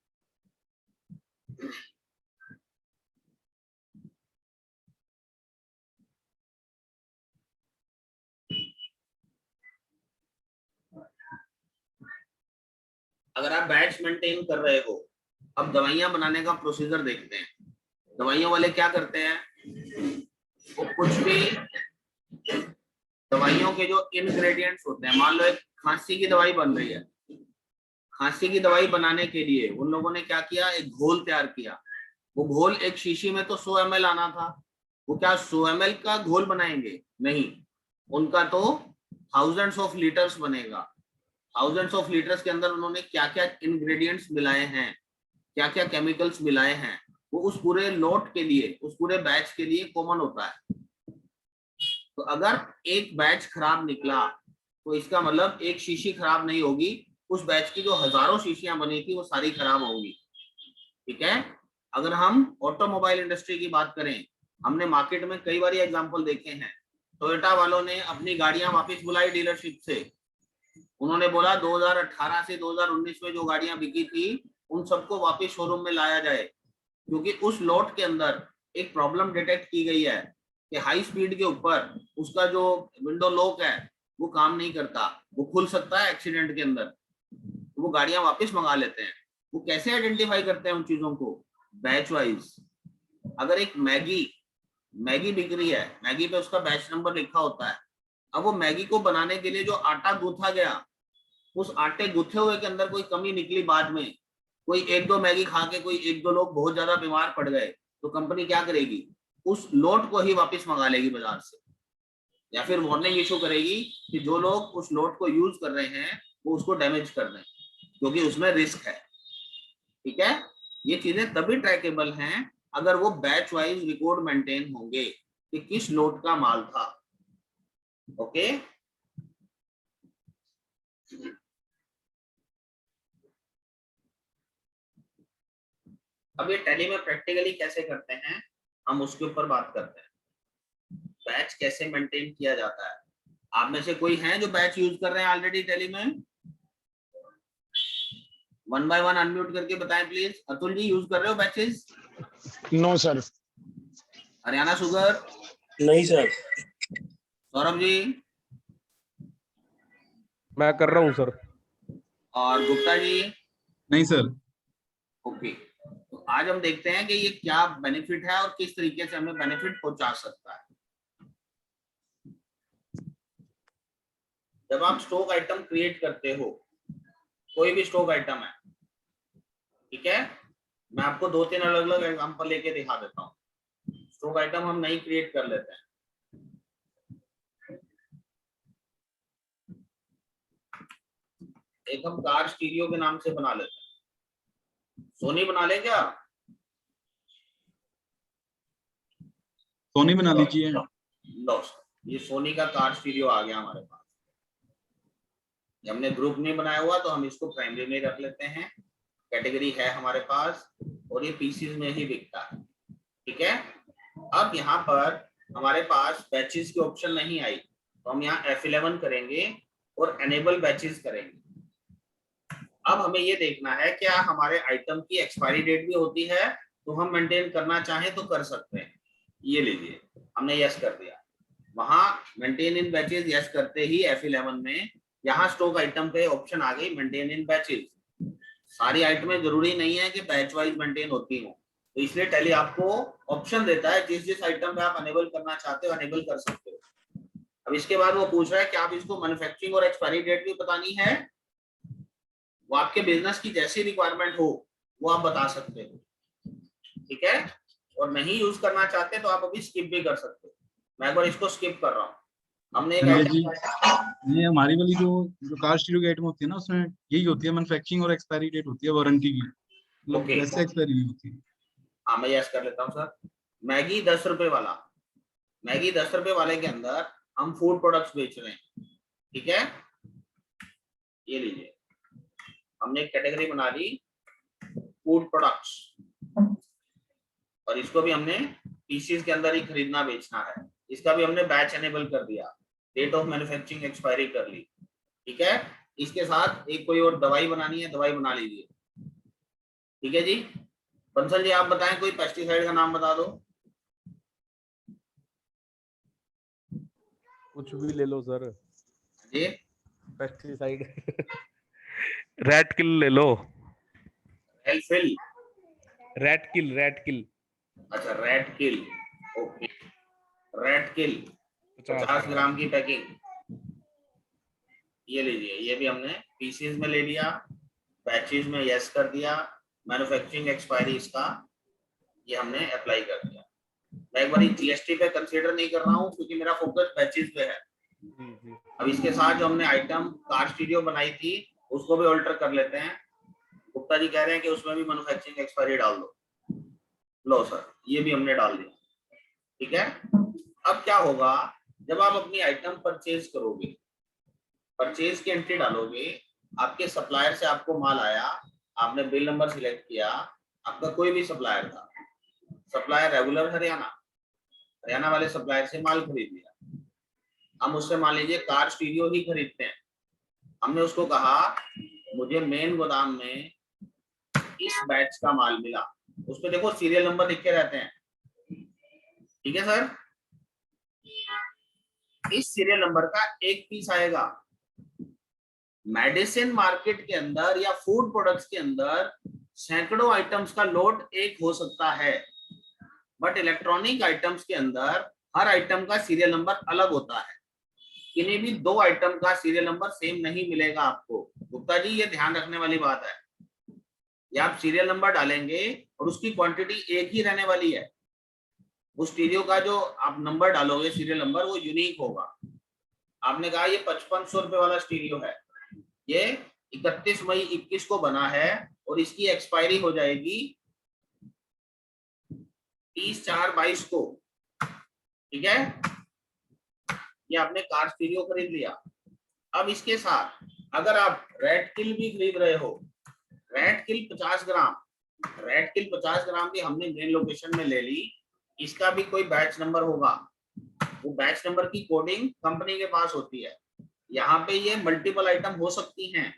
अगर आप बैच मेंटेन कर रहे हो, अब दवाइयां बनाने का प्रोसीजर देखते हैं। दवाइयों वाले क्या करते हैं, वो कुछ भी दवाइयों के जो इंग्रेडिएंट्स होते हैं, मान लो एक खांसी की दवाई बन रही है, खांसी की दवाई बनाने के लिए उन लोगों ने क्या किया, एक घोल तैयार किया। वो घोल एक शीशी में तो 100 ml आना था, वो क्या 100 ml का घोल बनाएंगे? नहीं, उनका तो थाउजेंड्स ऑफ लीटर्स बनेगा। थाउजेंड्स ऑफ लीटर्स के अंदर उन्होंने क्या क्या इंग्रेडिएंट्स मिलाए हैं, क्या क्या केमिकल्स मिलाए हैं, वो उस पूरे लॉट के लिए, उस पूरे बैच के लिए कॉमन होता है। तो अगर एक बैच खराब निकला तो इसका मतलब एक शीशी खराब नहीं होगी, उस बैच की जो हजारों शीशियां बनी थी वो सारी खराब होंगी। ठीक है। अगर हम ऑटोमोबाइल इंडस्ट्री की बात करें, हमने मार्केट में कई बार एग्जांपल देखे हैं। टोयोटा वालों ने अपनी गाड़ियां वापस बुलाई डीलरशिप से, उन्होंने बोला 2018 से 2019 में जो गाड़ियां बिकी थी उन सबको वापस शोरूम में लाया जाए, क्योंकि उस लॉट के अंदर एक प्रॉब्लम डिटेक्ट की गई है कि हाई स्पीड के ऊपर उसका जो विंडो लॉक है वो काम नहीं करता, वो खुल सकता है एक्सीडेंट के अंदर। तो वो गाड़ियां वापस मंगा लेते हैं। वो कैसे आइडेंटिफाई करते हैं उन चीजों को? Batch wise. अगर एक मैगी बिक रही है, मैगी पे उसका बैच नंबर लिखा होता है। अब वो मैगी को बनाने के लिए जो आटा गूंथा गया, उस आटे गुथे हुए के अंदर कोई कमी निकली बाद में, कोई एक दो मैगी खा के कोई एक दो लोग बहुत ज्यादा बीमार पड़ गए, तो कंपनी क्या करेगी? उस लोट को ही वापस मंगा लेगी बाजार से, या फिर वार्निंग इशू करेगी कि जो लोग उस लोट को यूज कर रहे हैं वो उसको डैमेज कर रहे हैं, क्योंकि उसमें रिस्क है। ठीक है। ये चीजें तभी ट्रैकेबल हैं अगर वो बैच वाइज रिकॉर्ड मेंटेन होंगे कि किस लोट का माल था। ओके। अब ये टैली में प्रैक्टिकली कैसे करते हैं, हम उसके ऊपर बात करते हैं। बैच कैसे मेंटेन किया जाता है? आप में से कोई है जो बैच यूज कर रहे हैं ऑलरेडी टैली में? वन बाय वन अनम्यूट करके बताएं प्लीज। अतुल जी, यूज कर रहे हो batches? No sir. Haryana sugar? नहीं सर। सौरभ जी? मैं कर रहा हूँ सर। और गुप्ता जी? नहीं सर। ओके। तो आज हम देखते हैं कि ये क्या बेनिफिट है और किस तरीके से हमें बेनिफिट पहुंचा सकता है। जब आप स्टॉक आइटम क्रिएट करते हो, कोई भी स्टॉक आइटम है, ठीक है, मैं आपको दो तीन अलग अलग एग्जांपल लेके दिखा देता हूँ। स्टॉक आइटम हम नहीं क्रिएट कर लेते हैं। एक हम कार स्टीरियो के नाम से बना लेते हैं। सोनी बना ले क्या? सोनी बना लीजिए। लो, ये सोनी का कार स्टीरियो आ गया हमारे पास। हमने ग्रुप नहीं बनाया हुआ तो हम इसको प्राइमरी में रख लेते हैं। कैटेगरी है हमारे पास और ये पीसीज में ही बिकता है। ठीक है। अब यहाँ पर हमारे पास बैचेस की ऑप्शन नहीं आई, तो हम यहाँ F11 करेंगे और एनेबल बैचेस करेंगे। अब हमें ये देखना है क्या हमारे आइटम की एक्सपायरी डेट भी होती है, तो हम मेंटेन करना चाहें तो कर सकते हैं। ये लीजिए, हमने यस कर दिया। वहां मेंटेन इन बैचेस यस करते ही F11 में यहाँ स्टॉक आइटम पे ऑप्शन आ गई मेंटेन इन बैचेस। सारी आइटमें जरूरी नहीं है कि बैच वाइज मेंटेन होती हो, तो इसलिए टैली आपको ऑप्शन देता है जिस जिस आइटम में आप अनेबल करना चाहते हो अनेबल कर सकते हो। अब इसके बाद वो पूछ रहा है कि आप इसको मैन्युफैक्चरिंग और एक्सपायरी डेट भी बतानी है। वो आपके बिजनेस की जैसी रिक्वायरमेंट हो वो आप बता सकते हो। ठीक है। और नहीं यूज करना चाहते तो आप अभी स्किप भी कर सकते हो। मैं एक बार इसको स्किप कर रहा हूँ। हमने एक संजय जी, आइटम, ये हमारी वाली जो कार स्टीरियो की आइटम होती है ना, उसमें यही होती है, मैन्युफैक्चरिंग और एक्सपायरी डेट होती है वारंटी की, मतलब ओके। वैसे एक्सपायरी नहीं होती। हाँ, मैं यस कर लेता हूँ सर। मैगी 10 रुपए वाला, मैगी 10 रुपए वाले के अंदर हम फूड प्रोडक्ट्स बेच रहे हैं। ठीक है। ये लीजिए, हमने एक कैटेगरी बना ली फूड प्रोडक्ट्स, और इसको भी हमने पीसीज के अंदर ही खरीदना बेचना है। इसका भी हमने बैच एनेबल कर दिया, डेट ऑफ मैन्युफैक्चरिंग एक्सपायरी कर ली। ठीक है। इसके साथ एक कोई और दवाई बनानी है, दवाई बना लीजिए। ठीक है जी। बंसल जी, आप बताएं कोई पेस्टिसाइड का नाम बता दो। कुछ भी ले लो सर। जी। पेस्टिसाइड रेड किल ले लो, एल्फिल, रेड किल। अच्छा रेड किल, ओके, रेड किल 50 ग्राम की पैकिंग, ये लीजिए, ये भी हमने पीसीज में ले लिया, बैचेज में यस कर दिया, मैन्युफैक्चरिंग एक्सपायरी इसका ये हमने अप्लाई कर दिया। मैं एक बार जीएसटी पे कंसीडर नहीं कर रहा हूँ क्योंकि मेरा फोकस बैचेज पे है। अब इसके साथ जो हमने आइटम कार स्टीरियो बनाई थी उसको भी ऑल्टर कर लेते हैं। गुप्ता जी कह रहे हैं कि उसमें भी मैन्युफैक्चरिंग एक्सपायरी डाल दो, लो सर ये भी हमने डाल दिया, ठीक है। अब क्या होगा, जब आप अपनी आइटम परचेज करोगे, परचेज की एंट्री डालोगे, आपके सप्लायर से आपको माल आया, आपने बिल नंबर सिलेक्ट किया, आपका कोई भी सप्लायर था, सप्लायर रेगुलर हरियाणा वाले सप्लायर से माल खरीद लिया, हम उससे मान लीजिए कार स्टीरियो ही खरीदते हैं, हमने उसको कहा मुझे मेन गोदाम में इस बैच का माल मिला, उसमें देखो सीरियल नंबर लिखे रहते हैं, ठीक है सर, इस सीरियल नंबर का एक पीस आएगा। मेडिसिन मार्केट के अंदर या फूड प्रोडक्ट्स के अंदर सैकड़ों आइटम्स का लोड एक हो सकता है, बट इलेक्ट्रॉनिक आइटम्स के अंदर हर आइटम का सीरियल नंबर अलग होता है, किन्हीं भी दो आइटम का सीरियल नंबर सेम नहीं मिलेगा आपको। गुप्ता जी ये ध्यान रखने वाली बात है, ये आप सीरियल नंबर डालेंगे और उसकी क्वांटिटी एक ही रहने वाली है, उस स्टीरियो का जो आप नंबर डालोगे सीरियल नंबर वो यूनिक होगा। आपने कहा ये 5500 रुपए वाला स्टीरियो है, ये 31 मई 21 को बना है और इसकी एक्सपायरी हो जाएगी 30/4/22 को, ठीक है। ये आपने कार स्टीरियो खरीद लिया। अब इसके साथ अगर आप रेड किल भी खरीद रहे हो, रेड किल 50 ग्राम, रेड किल 50 ग्राम भी हमने मेन लोकेशन में ले ली, इसका भी कोई बैच नंबर होगा, वो बैच नंबर की कोडिंग कंपनी के पास होती है, यहाँ पे ये मल्टीपल आइटम हो सकती हैं,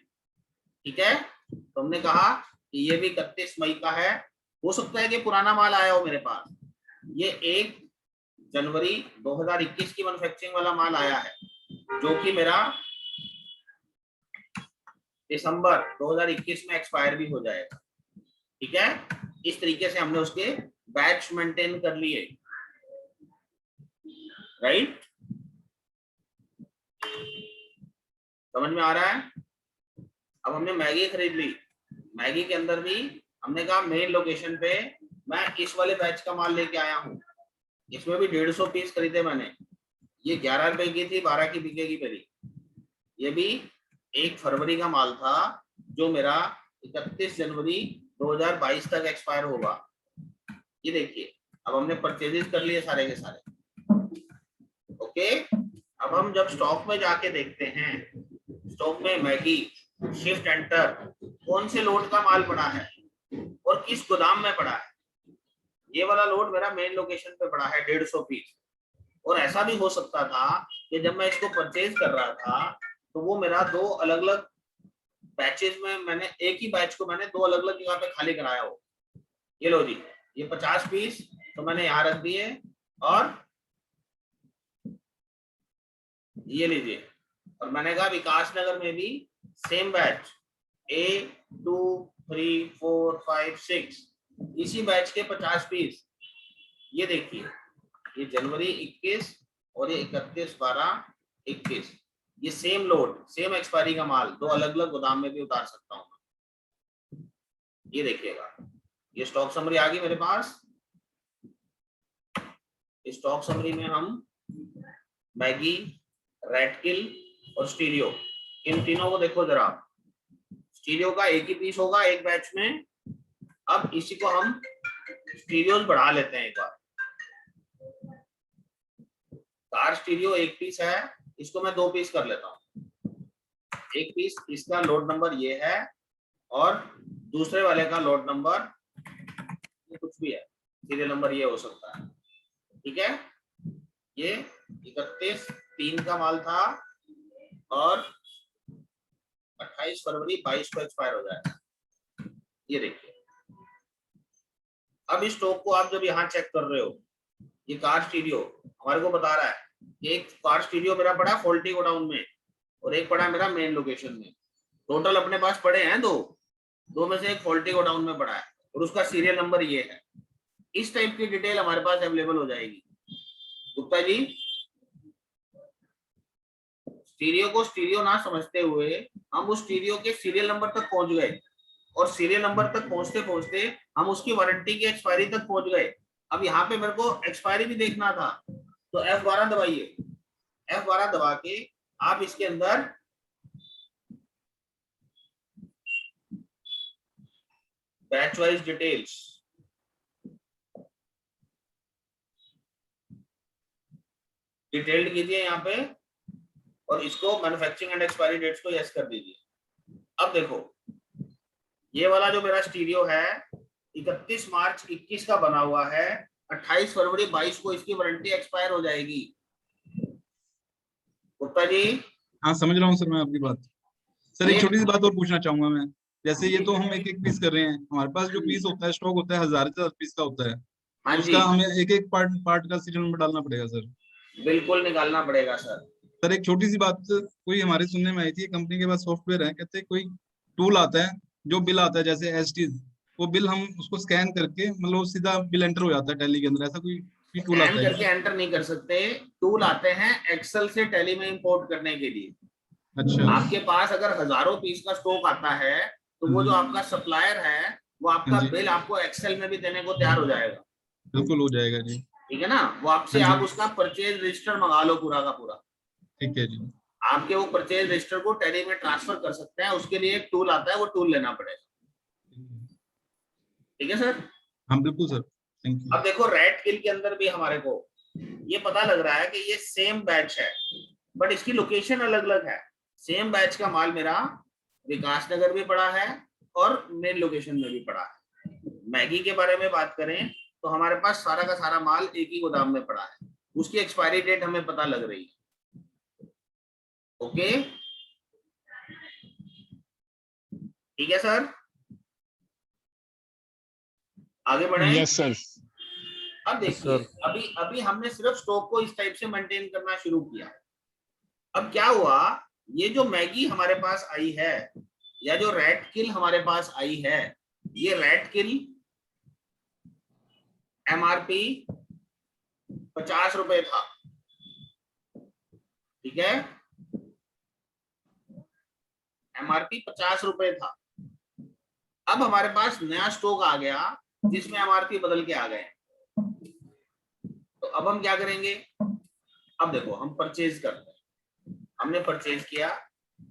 ठीक है। तो हमने कहा कि ये भी 31 मई का है, हो सकता है कि पुराना माल आया हो मेरे पास, ये 1 जनवरी 2021 की मैन्युफैक्चरिंग वाला माल आया है जो कि मेरा दिसंबर 2021 में एक्सपायर भी हो जाएगा, ठीक है। इस तरीके से हमने उसके बैच मेंटेन कर लिए, राइट, समझ में आ रहा है। अब हमने मैगी खरीद ली, मैगी के अंदर भी हमने कहा मेन लोकेशन पे मैं इस वाले बैच का माल लेके आया हूँ, इसमें भी 150 पीस खरीदे मैंने, ये 11 रुपए की थी, 12 की बिकेगी मेरी, ये भी 1 फरवरी का माल था जो मेरा 31 जनवरी 2022 तक एक्सपायर होगा। ये देखिए अब हमने परचेजेस कर लिए सारे के सारे, ओके। अब हम जब स्टॉक में जाके देखते हैं, स्टॉक में मैगी, शिफ्ट एंटर, कौन से लोड का माल पड़ा है और किस गोदाम में पड़ा है, ये वाला लोड मेरा मेन लोकेशन पे पड़ा है 150 पीस। और ऐसा भी हो सकता था कि जब मैं इसको परचेज कर रहा था तो वो मेरा 2 अलग अलग बैचेज में, मैंने एक ही बैच को मैंने 2 अलग अलग जगह पे खाली कराया हो। ये लो जी, ये 50 पीस तो मैंने यहाँ रख दिए, और ये लीजिए, और मैंने कहा विकास नगर में भी सेम बैच A 2 3 4 5 6 इसी बैच के 50 पीस, ये देखिए, ये जनवरी 21 और ये 31/12/21, ये सेम लोड सेम एक्सपायरी का माल 2 अलग अलग गोदाम में भी उतार सकता हूँ। ये देखिएगा, ये स्टॉक समरी आ गई मेरे पास। इस स्टॉक समरी में हम मैगी, रेड किल और स्टीरियो, इन तीनों को देखो जरा, स्टीरियो का एक ही पीस होगा एक बैच में। अब इसी को हम स्टीरियोज बढ़ा लेते हैं एक बार, कार स्टीरियो 1 पीस है, इसको मैं 2 पीस कर लेता हूँ, एक पीस इसका लोड नंबर ये है और दूसरे वाले का लोड नंबर ये कुछ भी है, सीरियल नंबर ये हो सकता है, ठीक है। ये 31/3 का माल था और 28 फरवरी 22 को एक्सपायर हो जाएगा। ये देखिए, अब इस स्टॉक को आप जब यहाँ चेक कर रहे हो, ये कार स्टीरियो हमारे को बता रहा है, एक कार स्टीरियो मेरा पड़ा फॉल्टी गोडाउन में और एक पड़ा मेरा मेन लोकेशन में। टोटल अपने पास पड़े हैं दो में से एक फॉल्टी गोडाउन में पड़ा है और उसका सीरियल नंबर ये है। इस टाइप की डिटेल हमारे पास अवेलेबल हो जाएगी। गुप्ता जी, स्टीरियो को स्टीरियो ना समझते हुए हम उस स्टीरियो के सीरियल नंबर तक पहुंच गए और सीरियल नंबर तक पहुंचते पहुंचते हम उसकी वारंटी की एक्सपायरी तक पहुंच गए। अब यहाँ पे मेरे को एक्सपायरी भी देखना था, तो F12 दबाइए। F12 दबा के आप इसके अंदर बैच वाइज डिटेल्स डिटेल्ड कीजिए यहाँ पे और इसको मैन्युफैक्चरिंग एंड एक्सपायरी डेट्स को यस कर दीजिए। अब देखो ये वाला जो मेरा स्टीरियो है 31 मार्च 21 का बना हुआ है, 28 फरवरी 22 को इसकी वारंटी एक्सपायर हो जाएगी। गुप्ता जी, हाँ समझ रहा हूँ सर मैं आपकी बात। सर एक छोटी सी बात और पूछना चाहूंगा मैं, जैसे ये तो हम एक एक पीस कर रहे हैं, हमारे पास जो पीस होता है स्टॉक होता है 1000 से 10 पीस का होता है, हाँ जी, उसका हमें एक एक पार्ट का सीरियल नंबर डालना पड़ेगा सर। बिल्कुल निकालना पड़ेगा सर। सर एक छोटी सी बात कोई हमारे सुनने में आई थी, कंपनी के पास सॉफ्टवेयर है, कहते हैं कोई टूल आता है जो बिल आता है जैसे एसटीज, वो बिल हम उसको स्कैन करके मतलब सीधा बिल एंटर हो जाता है टैली के अंदर, ऐसा कोई टूल स्कैन आता है करके क्या? एंटर नहीं कर सकते, टूल आते हैं एक्सेल से टैली में इंपोर्ट करने के लिए। अच्छा, आपके पास अगर हजारों पीस का स्टॉक आता है तो वो जो आपका सप्लायर है वो हाँ आपका जी, बिल आपको एक्सेल में भी देने को तैयार हो जाएगा। बिल्कुल हो जाएगा जी। ठीक है ना, वो आपसे हाँ आप जी, उसका परचेज रजिस्टर मंगा लो पूरा का पूरा। ठीक है जी। आपके वो परचेज रजिस्टर को टैली में ट्रांसफर कर सकते हैं, उसके लिए एक टूल आता है, वो टूल लेना पड़ेगा। ठीक है सर। हाँ बिल्कुल सर, थैंक यू। अब देखो रेड किल के अंदर भी हमारे को ये पता लग रहा है कि ये सेम बैच है बट इसकी लोकेशन अलग अलग है। सेम बैच का माल मेरा विकास नगर भी पड़ा है और मेन लोकेशन में भी पड़ा है। मैगी के बारे में बात करें तो हमारे पास सारा का सारा माल एक ही गोदाम में पड़ा है, उसकी एक्सपायरी डेट हमें पता लग रही है। ओके, ठीक है सर, आगे बढ़े। Yes sir. अब देखिए सर। अभी अभी हमने सिर्फ स्टॉक को इस टाइप से मेंटेन करना शुरू किया। अब क्या हुआ, ये जो मैगी हमारे पास आई है या जो रेड किल हमारे पास आई है, ये रेड किल एमआरपी 50 रुपए था। ठीक है, एमआरपी 50 रुपए था। अब हमारे पास नया स्टॉक आ गया जिसमें एमआरपी बदल के आ गए, तो अब हम क्या करेंगे। अब देखो हम परचेज करते हैं, हमने परचेज किया,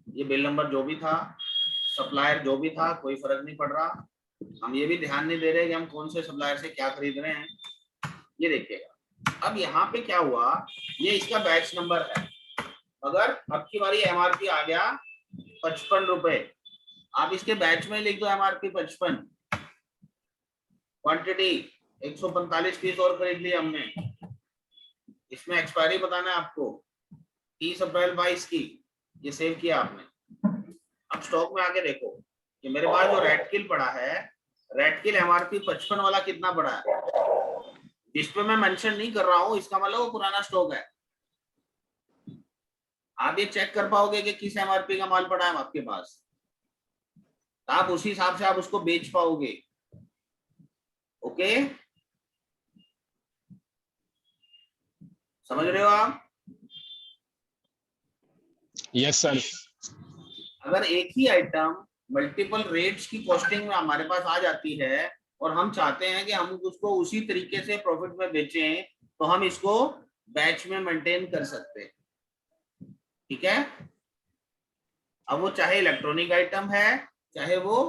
ये बिल नंबर जो भी था, सप्लायर जो भी था, कोई फर्क नहीं पड़ रहा। हम ये भी ध्यान नहीं दे रहे कि हम कौन से सप्लायर से क्या खरीद रहे हैं, ये देखिएगा। अब यहाँ पे क्या हुआ, ये इसका बैच नंबर है, अगर अब की बारी एमआरपी आ गया 55 रुपए, आप इसके बैच में लिख दो एमआरपी 55, क्वांटिटी 145 पीस और खरीद लिया हमने। इसमें एक्सपायरी बताना है आपको 30 अप्रैल 22 की, ये सेव किया आपने। अब स्टॉक में आके देखो कि मेरे पास जो रेड किल पड़ा है, रेड किल एमआरपी 55 वाला कितना पड़ा है, जिस पे मैं मेंशन नहीं कर रहा हूं इसका मतलब वो पुराना स्टॉक है। आप ये चेक कर पाओगे कि किस एमआरपी का माल पड़ा है आपके पास, आप उसी हिसाब से आप उसको बेच पाओगे। ओके, समझ रहे हो आप। Yes sir. अगर एक ही आइटम मल्टीपल रेट्स की कॉस्टिंग में हमारे पास आ जाती है और हम चाहते हैं कि हम उसको उसी तरीके से प्रॉफिट में बेचें, तो हम इसको बैच में मेंटेन कर सकते हैं। ठीक है, अब वो चाहे इलेक्ट्रॉनिक आइटम है, चाहे वो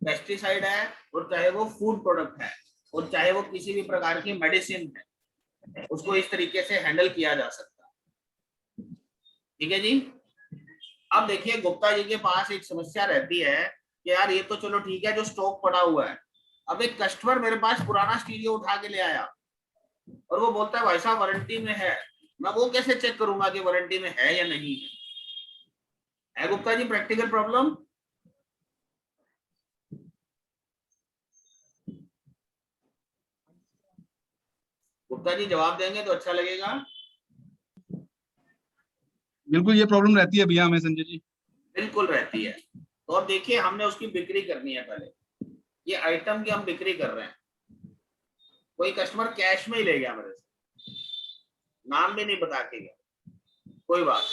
पेस्टिसाइड है, और चाहे वो फूड प्रोडक्ट है, और चाहे वो किसी भी प्रकार की मेडिसिन है, उसको इस तरीके से हैंडल किया जा सकता है। ठीक है जी। अब देखिए गुप्ता जी के पास एक समस्या रहती है कि यार ये तो चलो ठीक है जो स्टॉक पड़ा हुआ है, अब एक कस्टमर मेरे पास पुराना स्टीरियो उठा के ले आया और वो बोलता है भाई साहब वारंटी में है, मैं वो कैसे चेक करूंगा कि वारंटी में है या नहीं है गुप्ता जी, प्रैक्टिकल प्रॉब्लम। गुप्ता जी जवाब देंगे तो अच्छा लगेगा। बिल्कुल ये प्रॉब्लम रहती है भैया हमें संजय जी। बिल्कुल रहती है। तो और देखिए हमने उसकी बिक्री करनी है पहले, ये आइटम की हम बिक्री कर रहे हैं। कोई कस्टमर कैश में ही ले गया मेरे से, नाम भी नहीं बता के गया, कोई बात,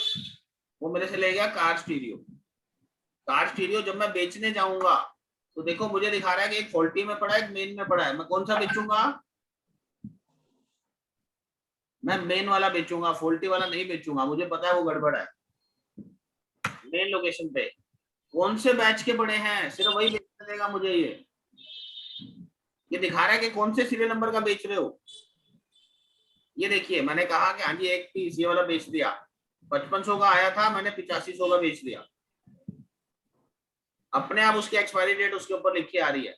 वो मेरे से ले गया कार स्टीरियो। कार स्टीरियो जब मैं बेचने जाऊंगा तो देखो मुझे दिखा रहा है कि एक फॉल्टी में पड़ा है, एक मेन में पड़ा है। मैं कौन सा बेचूंगा? मैं मेन वाला बेचूंगा, फॉल्टी वाला नहीं बेचूंगा। मुझे पता है वो गड़बड़ है। मेन लोकेशन पे कौन से बैच के पड़े हैं सिर्फ वही बेचने देगा मुझे। ये दिखा रहा है कि कौन से सीरियल नंबर का बेच रहे हो। ये देखिए मैंने कहा कि हाँ जी एक पीस ये वाला बेच दिया, 5500 का आया था, मैंने 8500 का बेच दिया। अपने आप उसकी एक्सपायरी डेट उसके ऊपर लिखी आ रही है,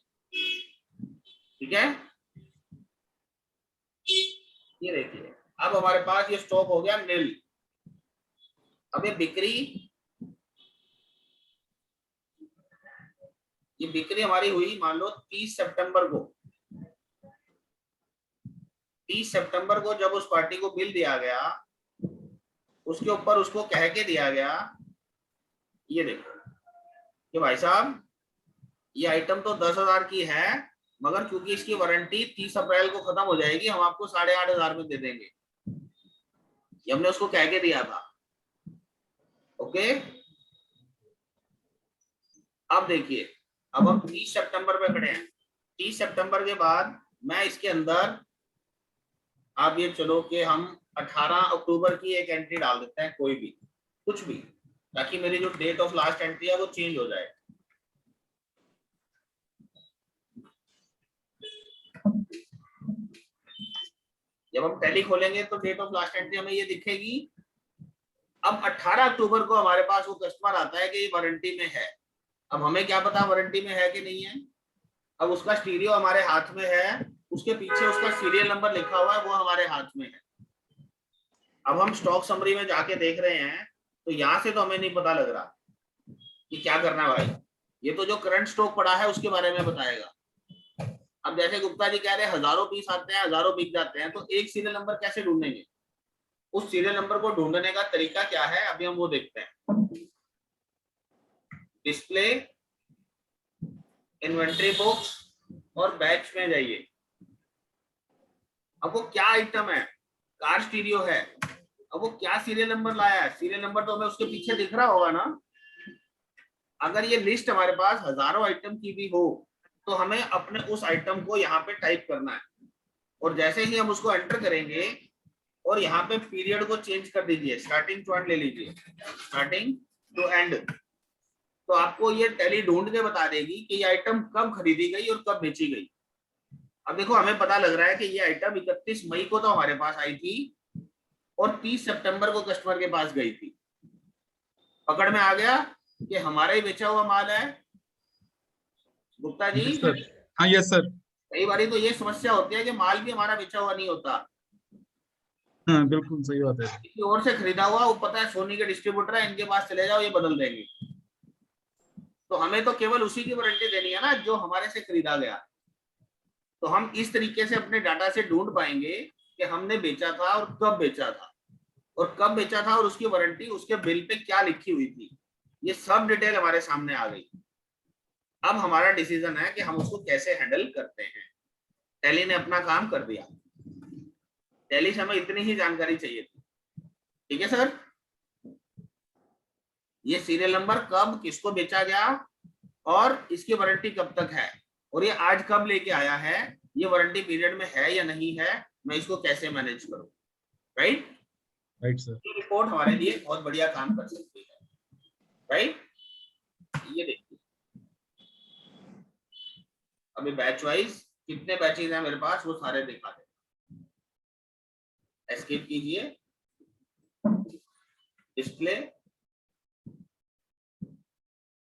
ठीक है। ये देखिए अब हमारे पास ये स्टॉक हो गया नील। अब ये बिक्री हमारी हुई मान लो 30 सितंबर को। 30 सितंबर को जब उस पार्टी को बिल दिया गया, उसके ऊपर उसको कह के दिया गया, ये देखो कि भाई साहब ये आइटम तो 10,000 की है, मगर क्योंकि इसकी वारंटी 30 अप्रैल को खत्म हो जाएगी, हम आपको 8,500 में दे देंगे। ये हमने उसको कह के दिया था। ओके, अब देखिए अब हम 30 सितंबर पे खड़े हैं। 30 सितंबर के बाद मैं इसके अंदर, आप ये चलो कि हम 18 अक्टूबर की एक एंट्री डाल देते हैं, कोई भी कुछ भी, ताकि मेरी जो डेट ऑफ लास्ट एंट्री है वो चेंज हो जाए। जब हम टैली खोलेंगे तो डेट ऑफ लास्ट एंट्री हमें ये दिखेगी। अब 18 अक्टूबर को हमारे पास वो कस्टमर आता है कि ये वारंटी में है। अब हमें क्या पता वारंटी में है कि नहीं है। अब उसका स्टीरियो हमारे हाथ में है, उसके पीछे उसका सीरियल नंबर लिखा हुआ है, वो हमारे हाथ में है। अब हम स्टॉक समरी में जाके देख रहे हैं तो यहाँ से तो हमें नहीं पता लग रहा कि क्या करना है भाई। ये तो जो करंट स्टॉक पड़ा है उसके बारे में बताएगा। अब जैसे गुप्ता जी कह रहे हैं हजारों पीस आते हैं, हजारों बिक जाते हैं, तो एक सीरियल नंबर कैसे ढूंढेंगे? उस सीरियल नंबर को ढूंढने का तरीका क्या है, अभी हम वो देखते हैं। डिस्प्ले, इन्वेंट्री बुक्स और बैच में जाइए। अब वो क्या आइटम है? कार स्टीरियो है। अब वो क्या सीरियल नंबर लाया है? सीरियल नंबर तो हमें उसके पीछे दिख रहा होगा ना। अगर ये लिस्ट हमारे पास हजारों आइटम की भी हो तो हमें अपने उस आइटम को यहाँ पे टाइप करना है, और जैसे ही हम उसको एंटर करेंगे और यहाँ पे पीरियड को चेंज कर दीजिए, स्टार्टिंग टू एंड ले लीजिए, स्टार्टिंग टू एंड, तो आपको ये टैली ढूंढ के बता देगी कि ये आइटम कब खरीदी गई और कब बेची गई। अब देखो हमें पता लग रहा है कि ये आइटम 31 मई को तो हमारे पास आई थी और 30 सितंबर को कस्टमर के पास गई थी। पकड़ में आ गया कि हमारा ही बेचा हुआ माल है। Gupta ji yes sir. हाँ यस सर। कई बार तो ये समस्या होती है कि माल भी हमारा बेचा हुआ नहीं होता, हाँ बिल्कुल सही बात है। किसी और से खरीदा हुआ, वो पता है सोनी के डिस्ट्रीब्यूटर है, इनके पास चले जाओ ये बदल देंगे। तो हमें तो केवल उसी की वारंटी देनी है ना जो हमारे से खरीदा गया। तो हम इस तरीके से अपने डाटा से ढूंढ पाएंगे कि हमने बेचा था और कब बेचा था, और कब बेचा था और उसकी वारंटी उसके बिल पे क्या लिखी हुई थी। ये सब डिटेल हमारे सामने आ गई। अब हमारा डिसीजन है कि हम उसको कैसे हैंडल करते हैं। टैली ने अपना काम कर दिया। टैली से हमें इतनी ही जानकारी चाहिए थी, ठीक है सर। ये सीरियल नंबर कब किसको बेचा गया और इसकी वारंटी कब तक है, और ये आज कब लेके आया है, ये वारंटी पीरियड में है या नहीं है, मैं इसको कैसे मैनेज करूं। Right right sir. ये रिपोर्ट हमारे लिए बहुत बढ़िया काम कर सकती है। राइट, ये देखिए अभी बैच वाइज कितने बैचेस हैं मेरे पास वो सारे दिखा दे। एस्केप कीजिए, display,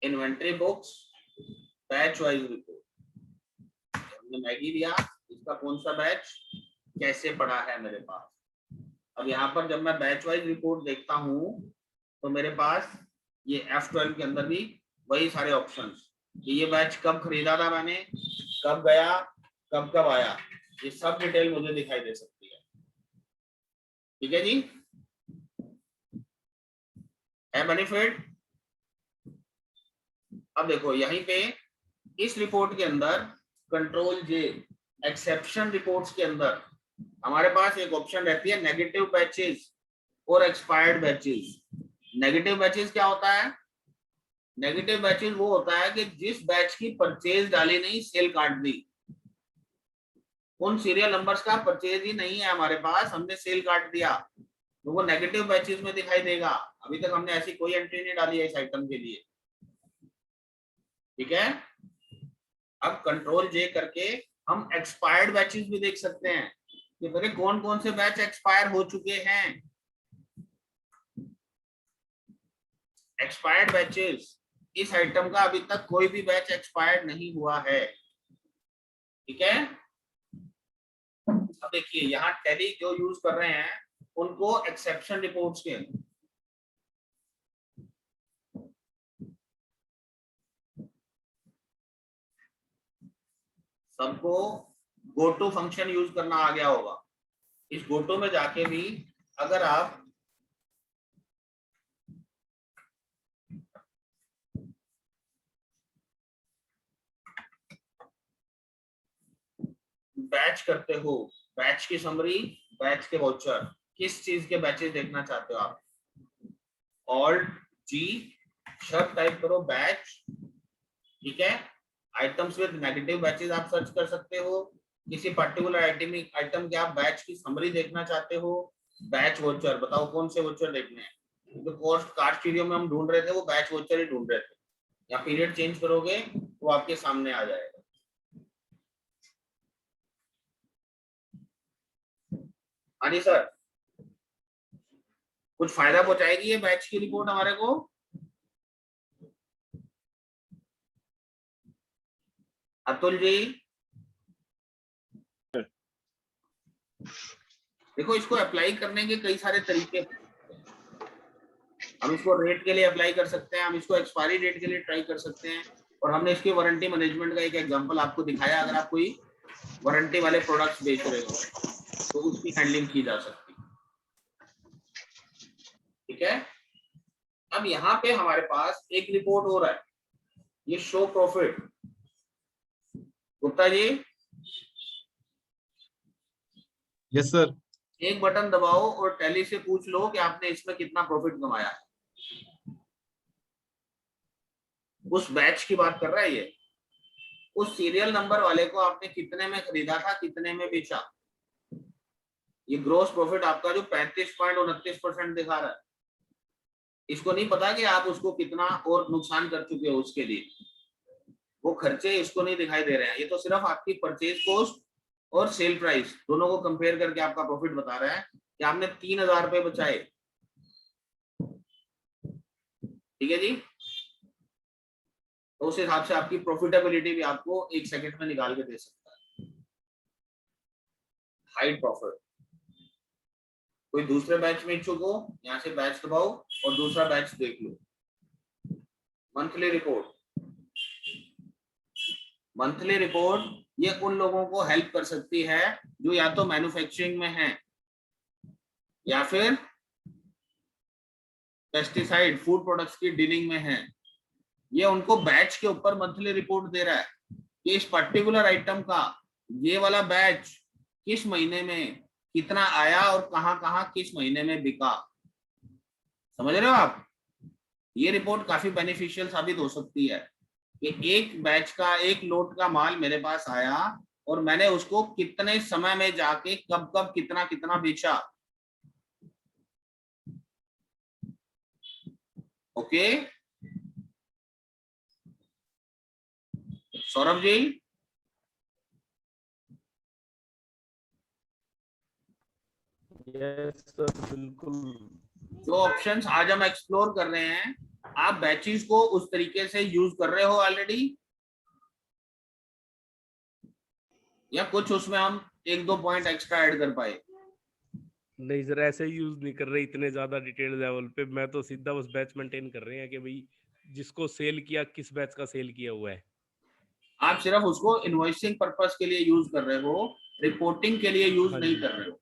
inventory books, batch wise report. हमने मैगी दिया, इसका कौन सा बैच कैसे पड़ा है मेरे पास। अब यहाँ पर जब मैं बैच वाइज रिपोर्ट देखता हूँ तो मेरे पास ये F12 के अंदर भी वही सारे ऑप्शंस कि ये बैच कब खरीदा था मैंने, कब गया, कब कब आया, ये सब डिटेल मुझे दिखाई दे सकती है। ठीक है जी, है बेनिफिट। अब देखो यहीं पे इस रिपोर्ट के अंदर कंट्रोल जे एक्सेप्शन रिपोर्ट्स के अंदर हमारे पास एक ऑप्शन रहती है नेगेटिव बैचेस और एक्सपायर्ड बैचेस। नेगेटिव बैचेस क्या होता है? नेगेटिव बैचेस वो होता है कि जिस बैच की परचेज डाली नहीं, सेल काट दी, उन सीरियल नंबर्स का परचेज ही नहीं है हमारे पास, हमने सेल काट दिया, तो वो नेगेटिव बैचेस में दिखाई देगा। अभी तक हमने ऐसी कोई एंट्री नहीं डाली है इस आइटम के लिए, ठीक है। अब कंट्रोल जे करके हम एक्सपायर्ड बैचेस भी देख सकते हैं कि मेरे कौन कौन से बैच एक्सपायर हो चुके हैं। एक्सपायर्ड बैचेस, इस आइटम का अभी तक कोई भी बैच एक्सपायर्ड नहीं हुआ है, ठीक है। अब देखिए यहाँ टैली जो यूज कर रहे हैं उनको एक्सेप्शन रिपोर्ट्स के सबको गोटो फंक्शन यूज करना आ गया होगा। इस गोटो में जाके भी अगर आप बैच करते हो, बैच की समरी, बैच के वाउचर, किस चीज के बैचेस देखना चाहते हो आप, ऑल्ट जी शब्द टाइप करो बैच, ठीक है। आइटम्स विद नेगेटिव बैचेस आप सर्च कर सकते हो, किसी पर्टिकुलर आइटम के आप बैच की समरी देखना चाहते हो, बैच वाउचर, बताओ कौन से वाउचर देखने हैं। जो कॉस्ट कास्ट वीडियो में हम ढूंढ रहे थे वो बैच वाउचर ही ढूंढ रहे थे, या पीरियड चेंज करोगे तो आपके सामने आ जाएगा। हाँ जी सर, कुछ फायदा पहुंचाएगी ये बैच की रिपोर्ट हमारे को? अतुल जी देखो, इसको अप्लाई करने के कई सारे तरीके हैं। हम इसको रेट के लिए अप्लाई कर सकते हैं, हम इसको एक्सपायरी डेट के लिए ट्राई कर सकते हैं, और हमने इसकी वारंटी मैनेजमेंट का एक एग्जांपल आपको दिखाया। अगर आप कोई वारंटी वाले प्रोडक्ट्स बेच रहे हो तो उसकी हैंडलिंग की जा सकती है, ठीक है। अब यहाँ पे हमारे पास एक रिपोर्ट हो रहा है, ये show profit. Gupta ji yes sir. एक बटन दबाओ और टैली से पूछ लो कि आपने इसमें कितना प्रॉफिट कमाया है। उस बैच की बात कर रहा है ये, उस सीरियल नंबर वाले को आपने कितने में खरीदा था, कितने में बेचा। ये ग्रोस प्रॉफिट आपका जो 35.29% दिखा रहा है, इसको नहीं पता कि आप उसको कितना और नुकसान कर चुके हो उसके लिए, वो खर्चे इसको नहीं दिखाई दे रहे हैं। ये तो सिर्फ आपकी परचेज कॉस्ट और सेल प्राइस दोनों को कंपेयर करके आपका प्रॉफिट बता रहा है कि आपने 3000 रुपए बचाए, ठीक है जी। तो उस हिसाब से आपकी प्रॉफिटेबिलिटी भी आपको 1 सेकंड में निकाल के दे सकता है। High profit. कोई दूसरे बैच में इच्छुक हो, यहाँ से बैच दबाओ और दूसरा बैच देख लो। मंथली रिपोर्ट, मंथली रिपोर्ट ये उन लोगों को हेल्प कर सकती है जो या तो मैन्युफैक्चरिंग में है या फिर पेस्टिसाइड फूड प्रोडक्ट्स की डीलिंग में है। ये उनको बैच के ऊपर मंथली रिपोर्ट दे रहा है कि इस पर्टिकुलर आइटम का ये वाला बैच किस महीने में कितना आया और कहां किस महीने में बिका। समझ रहे हो आप? ये रिपोर्ट काफी बेनिफिशियल साबित हो सकती है कि एक बैच का एक लोट का माल मेरे पास आया और मैंने उसको कितने समय में जाके कब कब कितना कितना बेचा। Okay Saurabh ji, yes sir बिल्कुल। जो ऑप्शंस आज हम एक्सप्लोर कर रहे हैं, आप बैचेस को उस तरीके से यूज कर रहे हो ऑलरेडी, या कुछ उसमें हम 1-2 पॉइंट एक्स्ट्रा ऐड कर पाए? नहीं सर, ऐसे यूज नहीं कर रहे इतने ज्यादा डिटेल लेवल पे। मैं तो सीधा बस बैच मेंटेन कर रहे हैं कि भाई जिसको सेल किया किस बैच का सेल किया हुआ है। आप सिर्फ उसको इनवॉइसिंग पर्पस के लिए यूज कर रहे हो, रिपोर्टिंग के लिए यूज नहीं कर रहे हो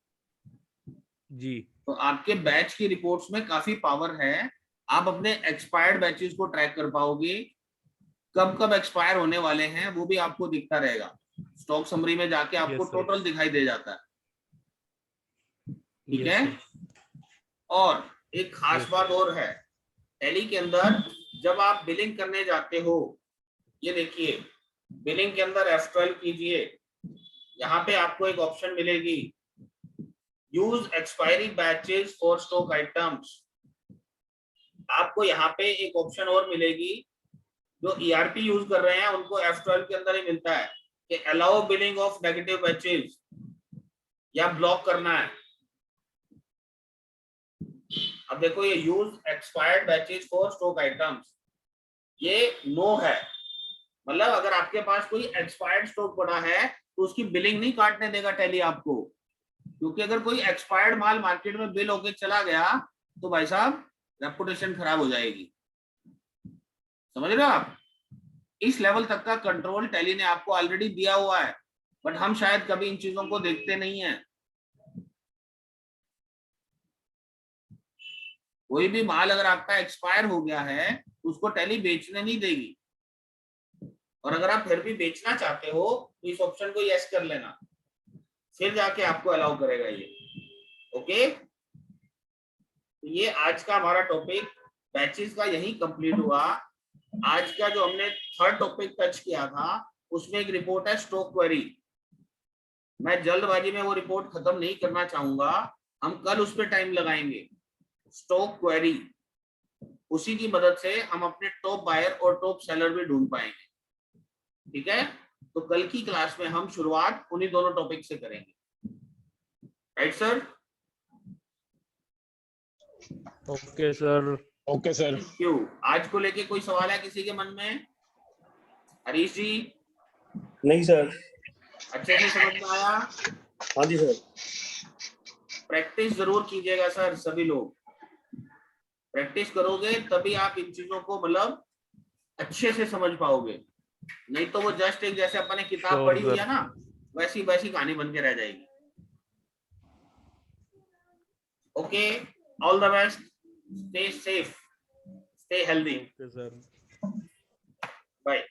जी। तो आपके बैच की रिपोर्ट्स में काफी पावर है। आप अपने एक्सपायर्ड बैचेस को ट्रैक कर पाओगे, कब कब एक्सपायर होने वाले हैं वो भी आपको दिखता रहेगा। स्टॉक समरी में जाके आपको Yes, sir. टोटल दिखाई दे जाता है, ठीक Yes, है। sir. और एक खास Yes, बात sir. और है, टैली के अंदर जब आप बिलिंग करने जाते हो, ये देखिए बिलिंग के अंदर F12 कीजिए, यहाँ पे आपको एक ऑप्शन मिलेगी use expiry batches for stock items. आपको यहाँ पे एक ऑप्शन और मिलेगी, जो ERP यूज कर रहे हैं उनको F12 के अंदर ही मिलता है कि allow billing of negative batches, या ब्लॉक करना है। अब देखो ये use expired batches for stock items, ये नो है, मतलब अगर आपके पास कोई एक्सपायर्ड स्टॉक पड़ा है तो उसकी बिलिंग नहीं काटने देगा टैली आपको, क्योंकि अगर कोई एक्सपायर्ड माल मार्केट में बिल होके चला गया तो भाई साहब रेपुटेशन खराब हो जाएगी, समझ रहे हो आप। इस लेवल तक का कंट्रोल टैली ने आपको ऑलरेडी दिया हुआ है, बट हम शायद कभी इन चीजों को देखते नहीं है। कोई भी माल अगर आपका एक्सपायर हो गया है तो उसको टैली बेचने नहीं देगी, और अगर आप फिर भी बेचना चाहते हो तो इस ऑप्शन को यस कर लेना, फिर जाके आपको अलाउ करेगा ये। ओके, तो ये आज का हमारा टॉपिक बैचेस का यही कंप्लीट हुआ। आज का जो हमने थर्ड टॉपिक टच किया था उसमें एक रिपोर्ट है स्टॉक क्वेरी। मैं जल्दबाजी में वो रिपोर्ट खत्म नहीं करना चाहूंगा, हम कल उस पर टाइम लगाएंगे। स्टॉक क्वेरी, उसी की मदद से हम अपने टॉप बायर और टॉप सेलर भी ढूंढ पाएंगे, ठीक है। तो कल की क्लास में हम शुरुआत उन्हीं दोनों टॉपिक से करेंगे, right sir. Okay sir. Okay sir. क्यों, आज को लेके कोई सवाल है किसी के मन में? हरीश जी? नहीं सर। अच्छे से समझ में आया? हाँ जी सर। प्रैक्टिस जरूर कीजिएगा सर, सभी लोग प्रैक्टिस करोगे तभी आप इन चीजों को मतलब अच्छे से समझ पाओगे, नहीं तो वो जस्ट एक जैसे अपने किताब Sure, पढ़ी हुई sir. है ना, वैसी वैसी कहानी बन के रह जाएगी। Okay, all the best, stay safe, stay healthy, okay sir. Bye.